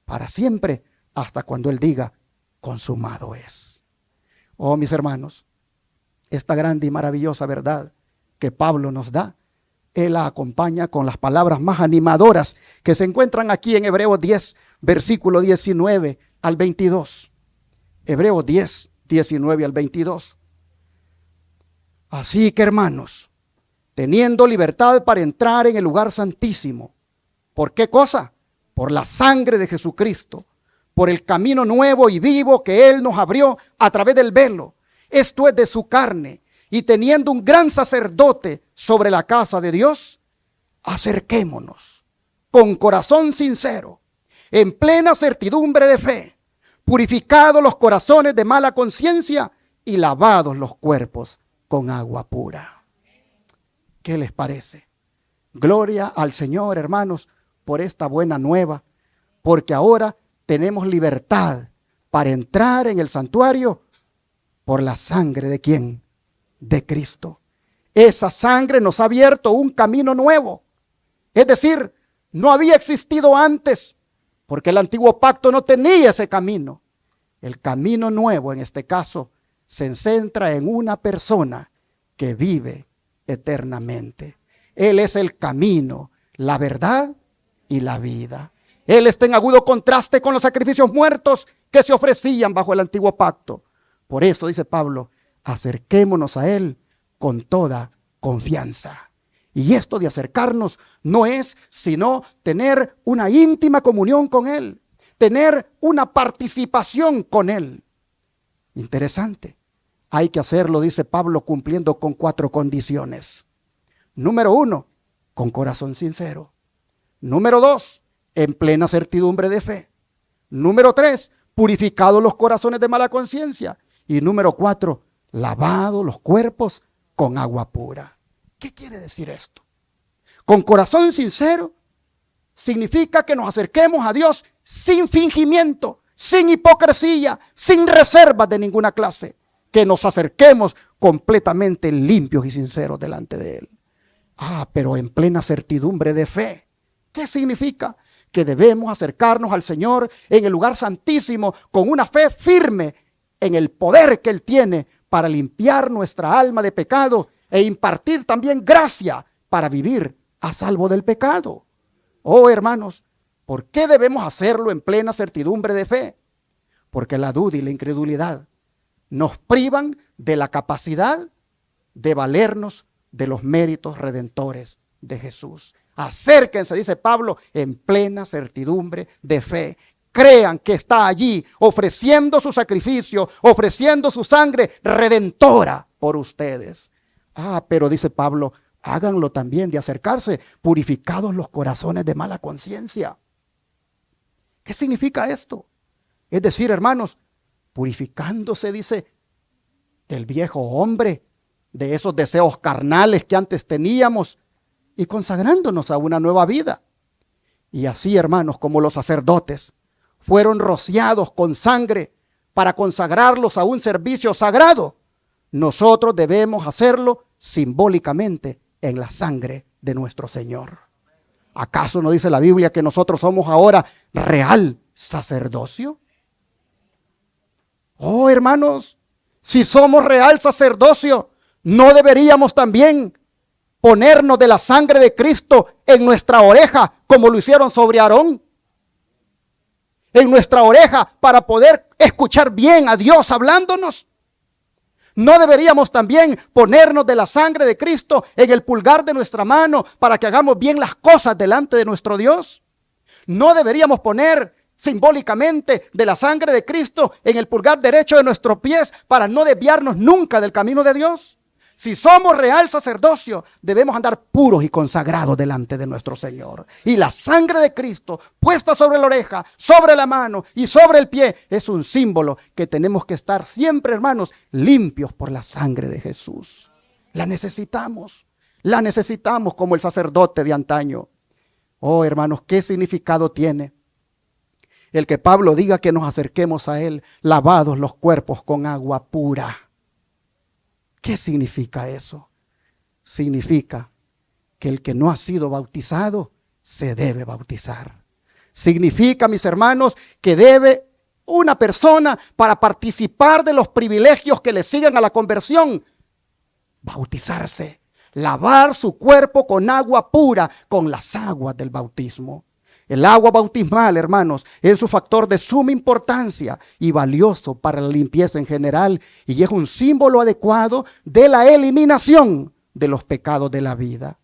para siempre, hasta cuando Él diga, consumado es. Oh, mis hermanos, esta grande y maravillosa verdad que Pablo nos da, Él la acompaña con las palabras más animadoras que se encuentran aquí en Hebreos 10, versículo 19 al 22. Hebreos 10, 19 al 22. Así que, hermanos, teniendo libertad para entrar en el lugar santísimo, ¿por qué cosa? Por la sangre de Jesucristo, por el camino nuevo y vivo que Él nos abrió a través del velo, esto es de su carne, y teniendo un gran sacerdote sobre la casa de Dios, acerquémonos con corazón sincero, en plena certidumbre de fe, purificados los corazones de mala conciencia y lavados los cuerpos con agua pura. ¿Qué les parece? Gloria al Señor, hermanos, por esta buena nueva, porque ahora tenemos libertad para entrar en el santuario por la sangre de ¿quién? De Cristo. Esa sangre nos ha abierto un camino nuevo. Es decir, no había existido antes, porque el antiguo pacto no tenía ese camino. El camino nuevo, en este caso, se centra en una persona que vive eternamente. Él es el camino, la verdad y la vida. Él está en agudo contraste con los sacrificios muertos que se ofrecían bajo el antiguo pacto. Por eso dice Pablo, acerquémonos a Él con toda confianza. Y esto de acercarnos no es sino tener una íntima comunión con Él, tener una participación con Él. Interesante. Hay que hacerlo, dice Pablo, cumpliendo con 4 condiciones. Número 1, con corazón sincero. Número 2, en plena certidumbre de fe. Número 3, purificados los corazones de mala conciencia. Y número 4, lavados los cuerpos con agua pura. ¿Qué quiere decir esto? Con corazón sincero significa que nos acerquemos a Dios sin fingimiento, sin hipocresía, sin reservas de ninguna clase. Que nos acerquemos completamente limpios y sinceros delante de Él. Pero en plena certidumbre de fe. ¿Qué significa? Que debemos acercarnos al Señor en el lugar santísimo con una fe firme en el poder que Él tiene para limpiar nuestra alma de pecado e impartir también gracia para vivir a salvo del pecado. Oh, hermanos, ¿por qué debemos hacerlo en plena certidumbre de fe? Porque la duda y la incredulidad nos privan de la capacidad de valernos de los méritos redentores de Jesús. Acérquense, dice Pablo, en plena certidumbre de fe. Crean que está allí ofreciendo su sacrificio, ofreciendo su sangre redentora por ustedes. Pero dice Pablo, háganlo también de acercarse, purificados los corazones de mala conciencia. ¿Qué significa esto? Es decir, hermanos, purificándose, dice, del viejo hombre, de esos deseos carnales que antes teníamos y consagrándonos a una nueva vida. Y así, hermanos, como los sacerdotes fueron rociados con sangre para consagrarlos a un servicio sagrado, nosotros debemos hacerlo simbólicamente en la sangre de nuestro Señor. ¿Acaso no dice la Biblia que nosotros somos ahora real sacerdocio? Oh, hermanos, si somos real sacerdocio, ¿no deberíamos también ponernos de la sangre de Cristo en nuestra oreja, como lo hicieron sobre Aarón. En nuestra oreja, para poder escuchar bien a Dios hablándonos. ¿No deberíamos también ponernos de la sangre de Cristo en el pulgar de nuestra mano para que hagamos bien las cosas delante de nuestro Dios? ¿No deberíamos poner simbólicamente de la sangre de Cristo en el pulgar derecho de nuestros pies para no desviarnos nunca del camino de Dios? Si somos real sacerdocio, debemos andar puros y consagrados delante de nuestro Señor. Y la sangre de Cristo puesta sobre la oreja, sobre la mano y sobre el pie es un símbolo que tenemos que estar siempre, hermanos, limpios por la sangre de Jesús. La necesitamos como el sacerdote de antaño. Oh, hermanos, ¿qué significado tiene el que Pablo diga que nos acerquemos a Él lavados los cuerpos con agua pura? ¿Qué significa eso? Significa que el que no ha sido bautizado se debe bautizar. Significa, mis hermanos, que debe una persona, para participar de los privilegios que le siguen a la conversión, bautizarse, lavar su cuerpo con agua pura, con las aguas del bautismo. El agua bautismal, hermanos, es un factor de suma importancia y valioso para la limpieza en general, y es un símbolo adecuado de la eliminación de los pecados de la vida.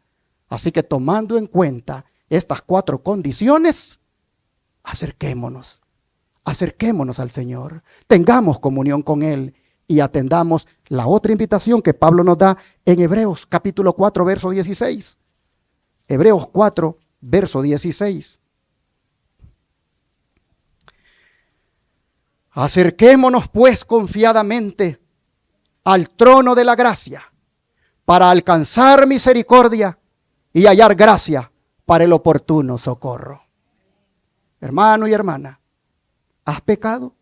Así que, tomando en cuenta estas 4 condiciones, acerquémonos al Señor, tengamos comunión con Él y atendamos la otra invitación que Pablo nos da en Hebreos capítulo 4, verso 16. Hebreos 4, verso 16. Acerquémonos pues confiadamente al trono de la gracia para alcanzar misericordia y hallar gracia para el oportuno socorro. Hermano y hermana, ¿has pecado?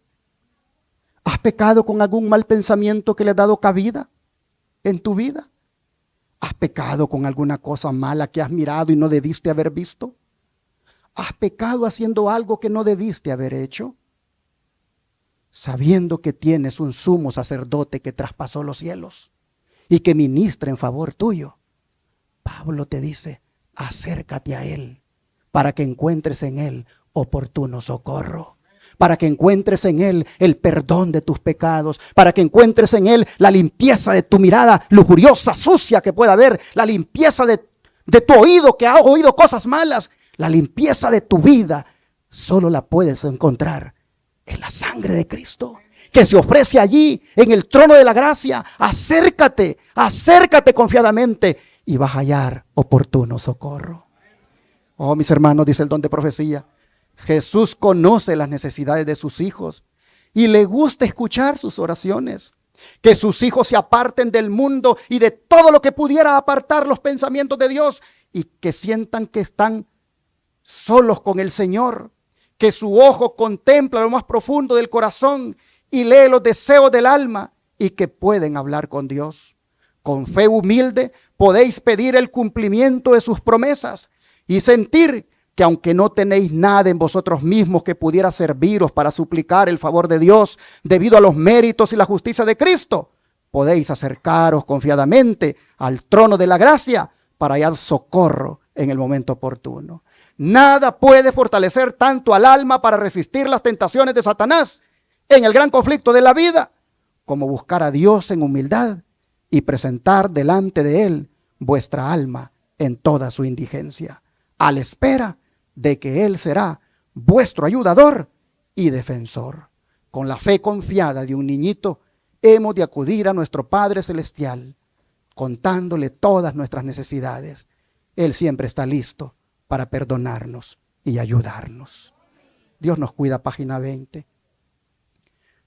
¿Has pecado con algún mal pensamiento que le ha dado cabida en tu vida? ¿Has pecado con alguna cosa mala que has mirado y no debiste haber visto? ¿Has pecado haciendo algo que no debiste haber hecho? Sabiendo que tienes un sumo sacerdote que traspasó los cielos y que ministra en favor tuyo, Pablo te dice, acércate a Él para que encuentres en Él oportuno socorro, para que encuentres en Él el perdón de tus pecados, para que encuentres en Él la limpieza de tu mirada lujuriosa, sucia que pueda haber, la limpieza de tu oído que ha oído cosas malas, la limpieza de tu vida. Solo la puedes encontrar en la sangre de Cristo, que se ofrece allí en el trono de la gracia. Acércate confiadamente y vas a hallar oportuno socorro. Oh, mis hermanos, dice el don de profecía, Jesús conoce las necesidades de sus hijos y le gusta escuchar sus oraciones. Que sus hijos se aparten del mundo y de todo lo que pudiera apartar los pensamientos de Dios, y que sientan que están solos con el Señor. Que su ojo contempla lo más profundo del corazón y lee los deseos del alma, y que pueden hablar con Dios. Con fe humilde podéis pedir el cumplimiento de sus promesas y sentir que aunque no tenéis nada en vosotros mismos que pudiera serviros para suplicar el favor de Dios debido a los méritos y la justicia de Cristo, podéis acercaros confiadamente al trono de la gracia para hallar socorro en el momento oportuno. Nada puede fortalecer tanto al alma para resistir las tentaciones de Satanás en el gran conflicto de la vida como buscar a Dios en humildad y presentar delante de Él vuestra alma en toda su indigencia, a la espera de que Él será vuestro ayudador y defensor. Con la fe confiada de un niñito, hemos de acudir a nuestro Padre Celestial, contándole todas nuestras necesidades. Él siempre está listo para perdonarnos y ayudarnos. Dios nos cuida, página 20.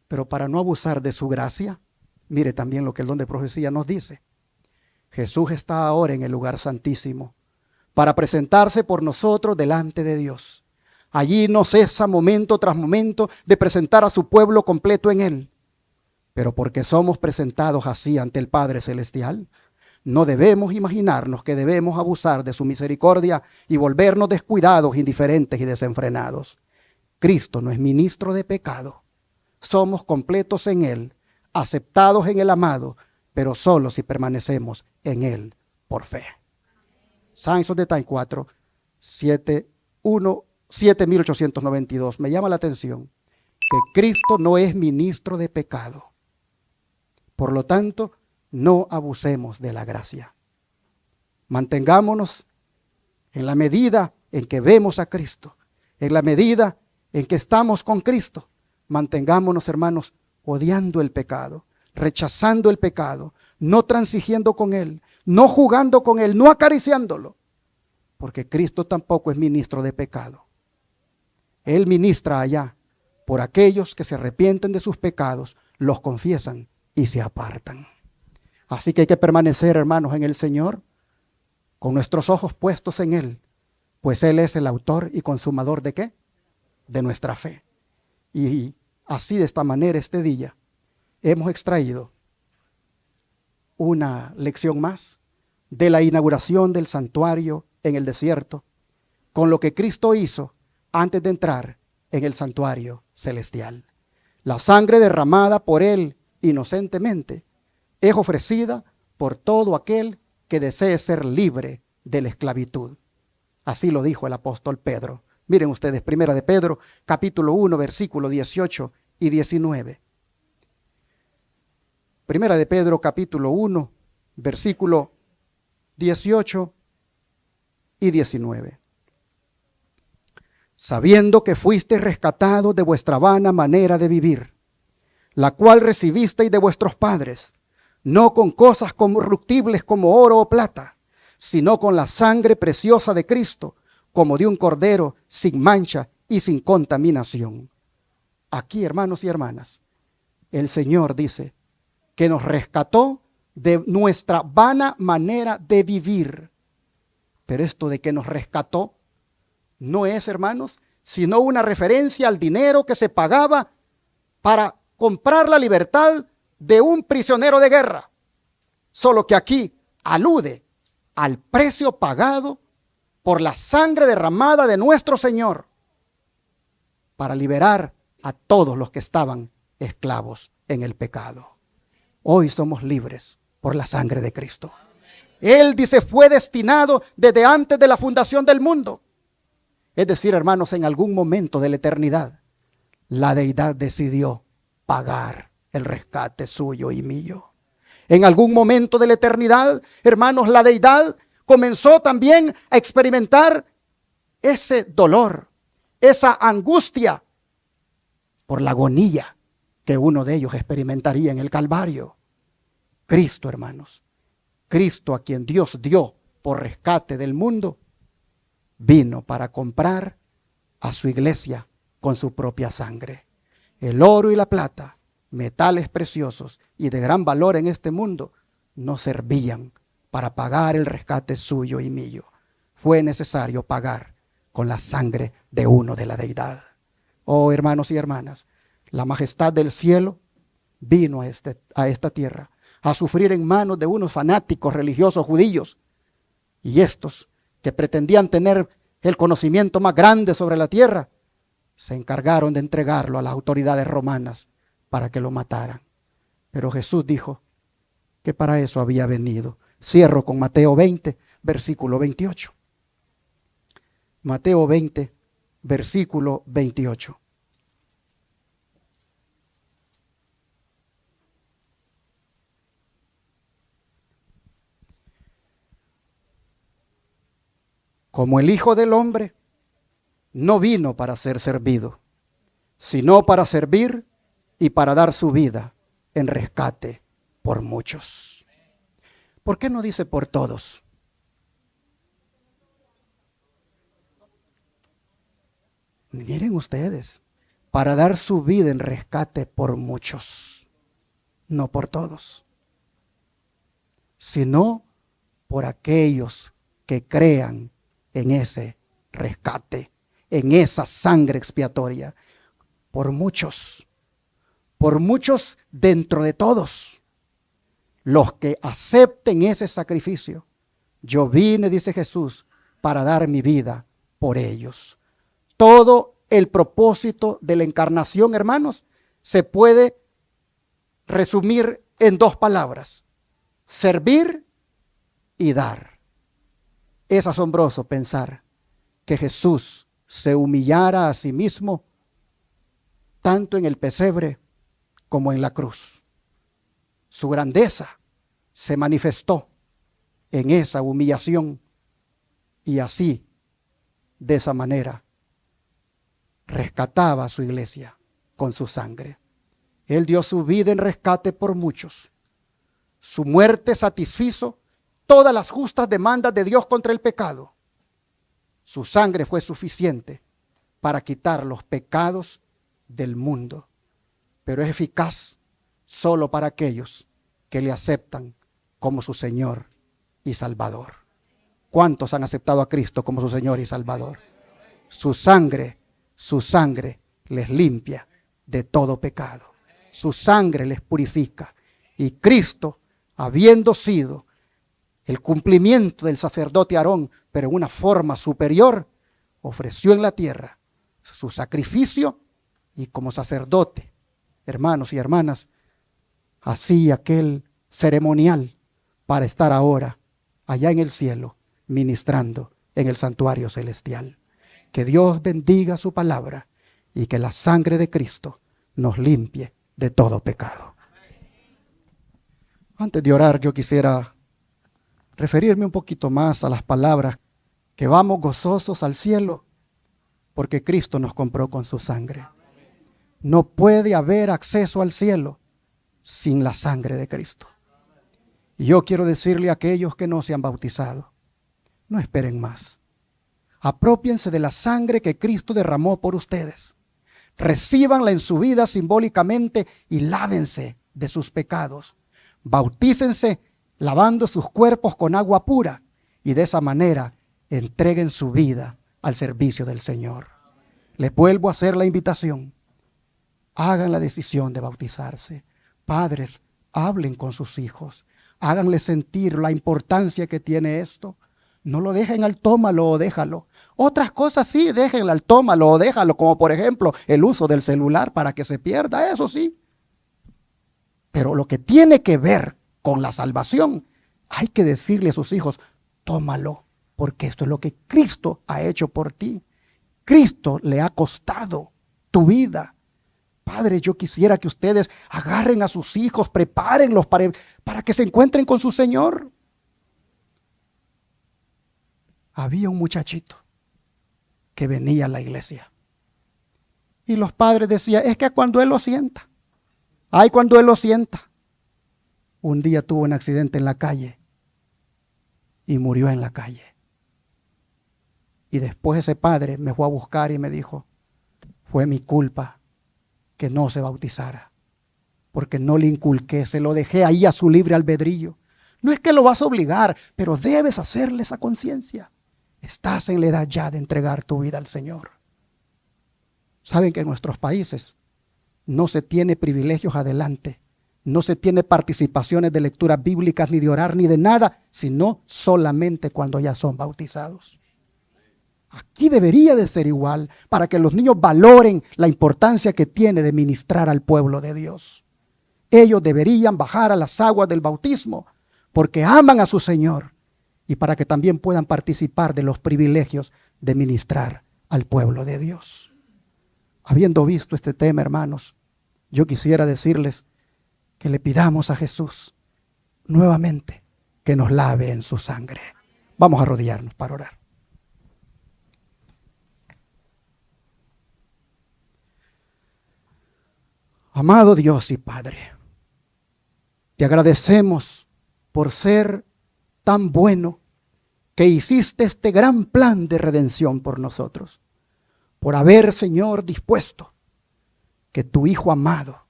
Pero para no abusar de su gracia, mire también lo que el don de profecía nos dice. Jesús está ahora en el lugar santísimo para presentarse por nosotros delante de Dios. Allí no cesa momento tras momento de presentar a su pueblo completo en Él. Pero porque somos presentados así ante el Padre Celestial, no debemos imaginarnos que debemos abusar de su misericordia y volvernos descuidados, indiferentes y desenfrenados. Cristo no es ministro de pecado. Somos completos en Él, aceptados en el amado, pero solo si permanecemos en Él por fe. Signs of the Time 4, 7892. Me llama la atención que Cristo no es ministro de pecado. Por lo tanto, no abusemos de la gracia. Mantengámonos en la medida en que vemos a Cristo, en la medida en que estamos con Cristo. Mantengámonos, hermanos, odiando el pecado, rechazando el pecado, no transigiendo con él, no jugando con él, no acariciándolo, porque Cristo tampoco es ministro de pecado. Él ministra allá por aquellos que se arrepienten de sus pecados, los confiesan y se apartan. Así que hay que permanecer, hermanos, en el Señor, con nuestros ojos puestos en Él, pues Él es el autor y consumador ¿de qué? De nuestra fe. Y así, de esta manera, este día, hemos extraído una lección más de la inauguración del santuario en el desierto, con lo que Cristo hizo antes de entrar en el santuario celestial. La sangre derramada por Él inocentemente es ofrecida por todo aquel que desee ser libre de la esclavitud. Así lo dijo el apóstol Pedro. Miren ustedes, Primera de Pedro, capítulo 1, versículos 18 y 19. Primera de Pedro, capítulo 1, versículo 18 y 19. Sabiendo que fuisteis rescatados de vuestra vana manera de vivir, la cual recibisteis de vuestros padres, no con cosas corruptibles como oro o plata, sino con la sangre preciosa de Cristo, como de un cordero sin mancha y sin contaminación. Aquí, hermanos y hermanas, el Señor dice que nos rescató de nuestra vana manera de vivir. Pero esto de que nos rescató no es, hermanos, sino una referencia al dinero que se pagaba para comprar la libertad de un prisionero de guerra. Solo que aquí alude al precio pagado por la sangre derramada de nuestro Señor para liberar a todos los que estaban esclavos en el pecado. Hoy somos libres por la sangre de Cristo. Él dice fue destinado desde antes de la fundación del mundo. Es decir, hermanos, en algún momento de la eternidad, la deidad decidió pagar el rescate suyo y mío. En algún momento de la eternidad, hermanos, la deidad comenzó también a experimentar ese dolor, esa angustia por la agonía que uno de ellos experimentaría en el Calvario. Cristo, hermanos, Cristo, a quien Dios dio por rescate del mundo, vino para comprar a su iglesia con su propia sangre. El oro y la plata, metales preciosos y de gran valor en este mundo, no servían para pagar el rescate suyo y mío. Fue necesario pagar con la sangre de uno de la deidad. Oh, hermanos y hermanas, la majestad del cielo vino a esta tierra a sufrir en manos de unos fanáticos religiosos judíos. Y estos, que pretendían tener el conocimiento más grande sobre la tierra, se encargaron de entregarlo a las autoridades romanas para que lo mataran. Pero Jesús dijo que para eso había venido. Cierro con Mateo 20, versículo 28. Mateo 20, versículo 28. Como el Hijo del Hombre no vino para ser servido, sino para servir y para dar su vida en rescate por muchos. ¿Por qué no dice por todos? Miren ustedes, para dar su vida en rescate por muchos, no por todos, sino por aquellos que crean en ese rescate, en esa sangre expiatoria, por muchos dentro de todos, los que acepten ese sacrificio. Yo vine, dice Jesús, para dar mi vida por ellos. Todo el propósito de la encarnación, hermanos, se puede resumir en dos palabras: servir y dar. Es asombroso pensar que Jesús se humillara a sí mismo tanto en el pesebre como en la cruz. Su grandeza se manifestó en esa humillación y así, de esa manera, rescataba a su iglesia con su sangre. Él dio su vida en rescate por muchos. Su muerte satisfizo todas las justas demandas de Dios contra el pecado. Su sangre fue suficiente para quitar los pecados del mundo, pero es eficaz solo para aquellos que le aceptan como su Señor y Salvador. ¿Cuántos han aceptado a Cristo como su Señor y Salvador? Su sangre les limpia de todo pecado. Su sangre les purifica. Y Cristo, habiendo sido el cumplimiento del sacerdote Aarón, pero en una forma superior, ofreció en la tierra su sacrificio y como sacerdote, hermanos y hermanas, hacía aquel ceremonial para estar ahora allá en el cielo ministrando en el santuario celestial. Que Dios bendiga su palabra y que la sangre de Cristo nos limpie de todo pecado. Antes de orar, yo quisiera referirme un poquito más a las palabras que vamos gozosos al cielo porque Cristo nos compró con su sangre. No puede haber acceso al cielo sin la sangre de Cristo. Y yo quiero decirle a aquellos que no se han bautizado, no esperen más. Aprópiense de la sangre que Cristo derramó por ustedes. Recíbanla en su vida simbólicamente y lávense de sus pecados. Bautícense lavando sus cuerpos con agua pura y de esa manera entreguen su vida al servicio del Señor. Les vuelvo a hacer la invitación. Hagan la decisión de bautizarse. Padres, hablen con sus hijos. Háganles sentir la importancia que tiene esto. No lo dejen al tómalo o déjalo. Otras cosas sí, déjenlo al tómalo o déjalo, como por ejemplo el uso del celular para que se pierda, eso sí. Pero lo que tiene que ver con la salvación, hay que decirle a sus hijos, tómalo, porque esto es lo que Cristo ha hecho por ti. Cristo le ha costado tu vida. Padre, yo quisiera que ustedes agarren a sus hijos, prepárenlos para que se encuentren con su Señor. Había un muchachito que venía a la iglesia y los padres decían, es que cuando él lo sienta, ay, cuando él lo sienta. Un día tuvo un accidente en la calle y murió en la calle. Y después ese padre me fue a buscar y me dijo, fue mi culpa que no se bautizara, porque no le inculqué, se lo dejé ahí a su libre albedrío. No es que lo vas a obligar, pero debes hacerle esa conciencia. Estás en la edad ya de entregar tu vida al Señor. Saben que en nuestros países no se tiene privilegios adelante, no se tiene participaciones de lecturas bíblicas, ni de orar, ni de nada, sino solamente cuando ya son bautizados. Aquí debería de ser igual, para que los niños valoren la importancia que tiene de ministrar al pueblo de Dios. Ellos deberían bajar a las aguas del bautismo, porque aman a su Señor, y para que también puedan participar de los privilegios de ministrar al pueblo de Dios. Habiendo visto este tema, hermanos, yo quisiera decirles que le pidamos a Jesús nuevamente que nos lave en su sangre. Vamos a arrodillarnos para orar. Amado Dios y Padre, te agradecemos por ser tan bueno que hiciste este gran plan de redención por nosotros, por haber, Señor, dispuesto que tu Hijo amado,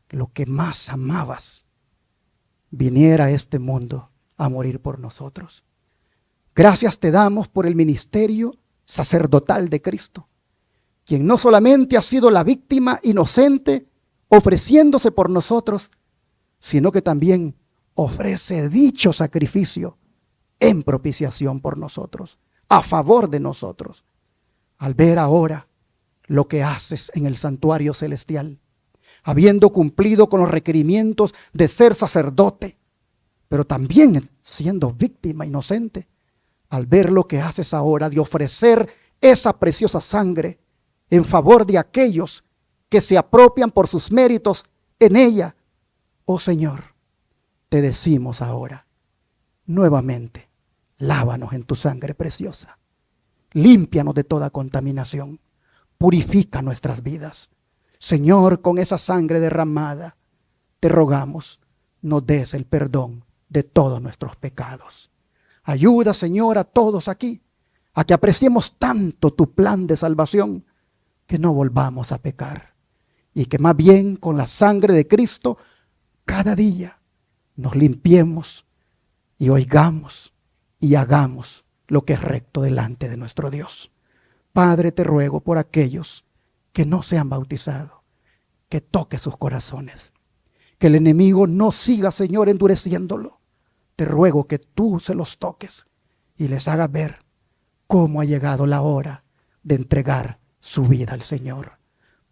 lo que más amabas, viniera a este mundo a morir por nosotros. Gracias te damos por el ministerio sacerdotal de Cristo, quien no solamente ha sido la víctima inocente ofreciéndose por nosotros, sino que también ofrece dicho sacrificio en propiciación por nosotros, a favor de nosotros. Al ver ahora lo que haces en el santuario celestial, habiendo cumplido con los requerimientos de ser sacerdote, pero también siendo víctima inocente, al ver lo que haces ahora de ofrecer esa preciosa sangre en favor de aquellos que se apropian por sus méritos en ella. Oh Señor, te decimos ahora, nuevamente, lávanos en tu sangre preciosa. Límpianos de toda contaminación. Purifica nuestras vidas. Señor, con esa sangre derramada, te rogamos, nos des el perdón de todos nuestros pecados. Ayuda, Señor, a todos aquí, a que apreciemos tanto tu plan de salvación, que no volvamos a pecar. Y que más bien con la sangre de Cristo, cada día nos limpiemos y oigamos y hagamos lo que es recto delante de nuestro Dios. Padre, te ruego por aquellos que no se han bautizado, que toque sus corazones, que el enemigo no siga, Señor, endureciéndolo. Te ruego que tú se los toques y les hagas ver cómo ha llegado la hora de entregar su vida al Señor.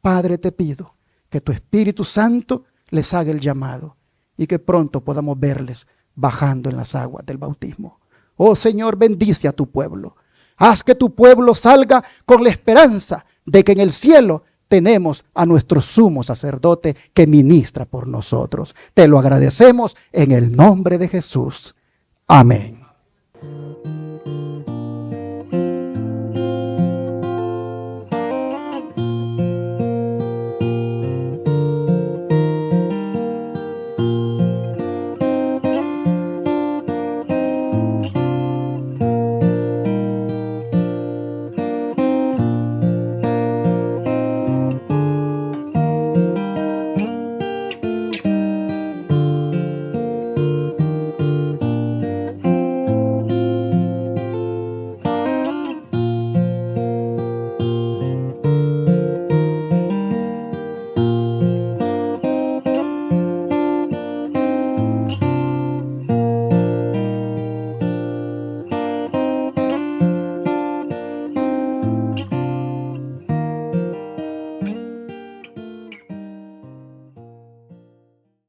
Padre, te pido que tu Espíritu Santo les haga el llamado y que pronto podamos verles bajando en las aguas del bautismo. Oh Señor, bendice a tu pueblo. Haz que tu pueblo salga con la esperanza de que en el cielo tenemos a nuestro sumo sacerdote que ministra por nosotros. Te lo agradecemos en el nombre de Jesús. Amén.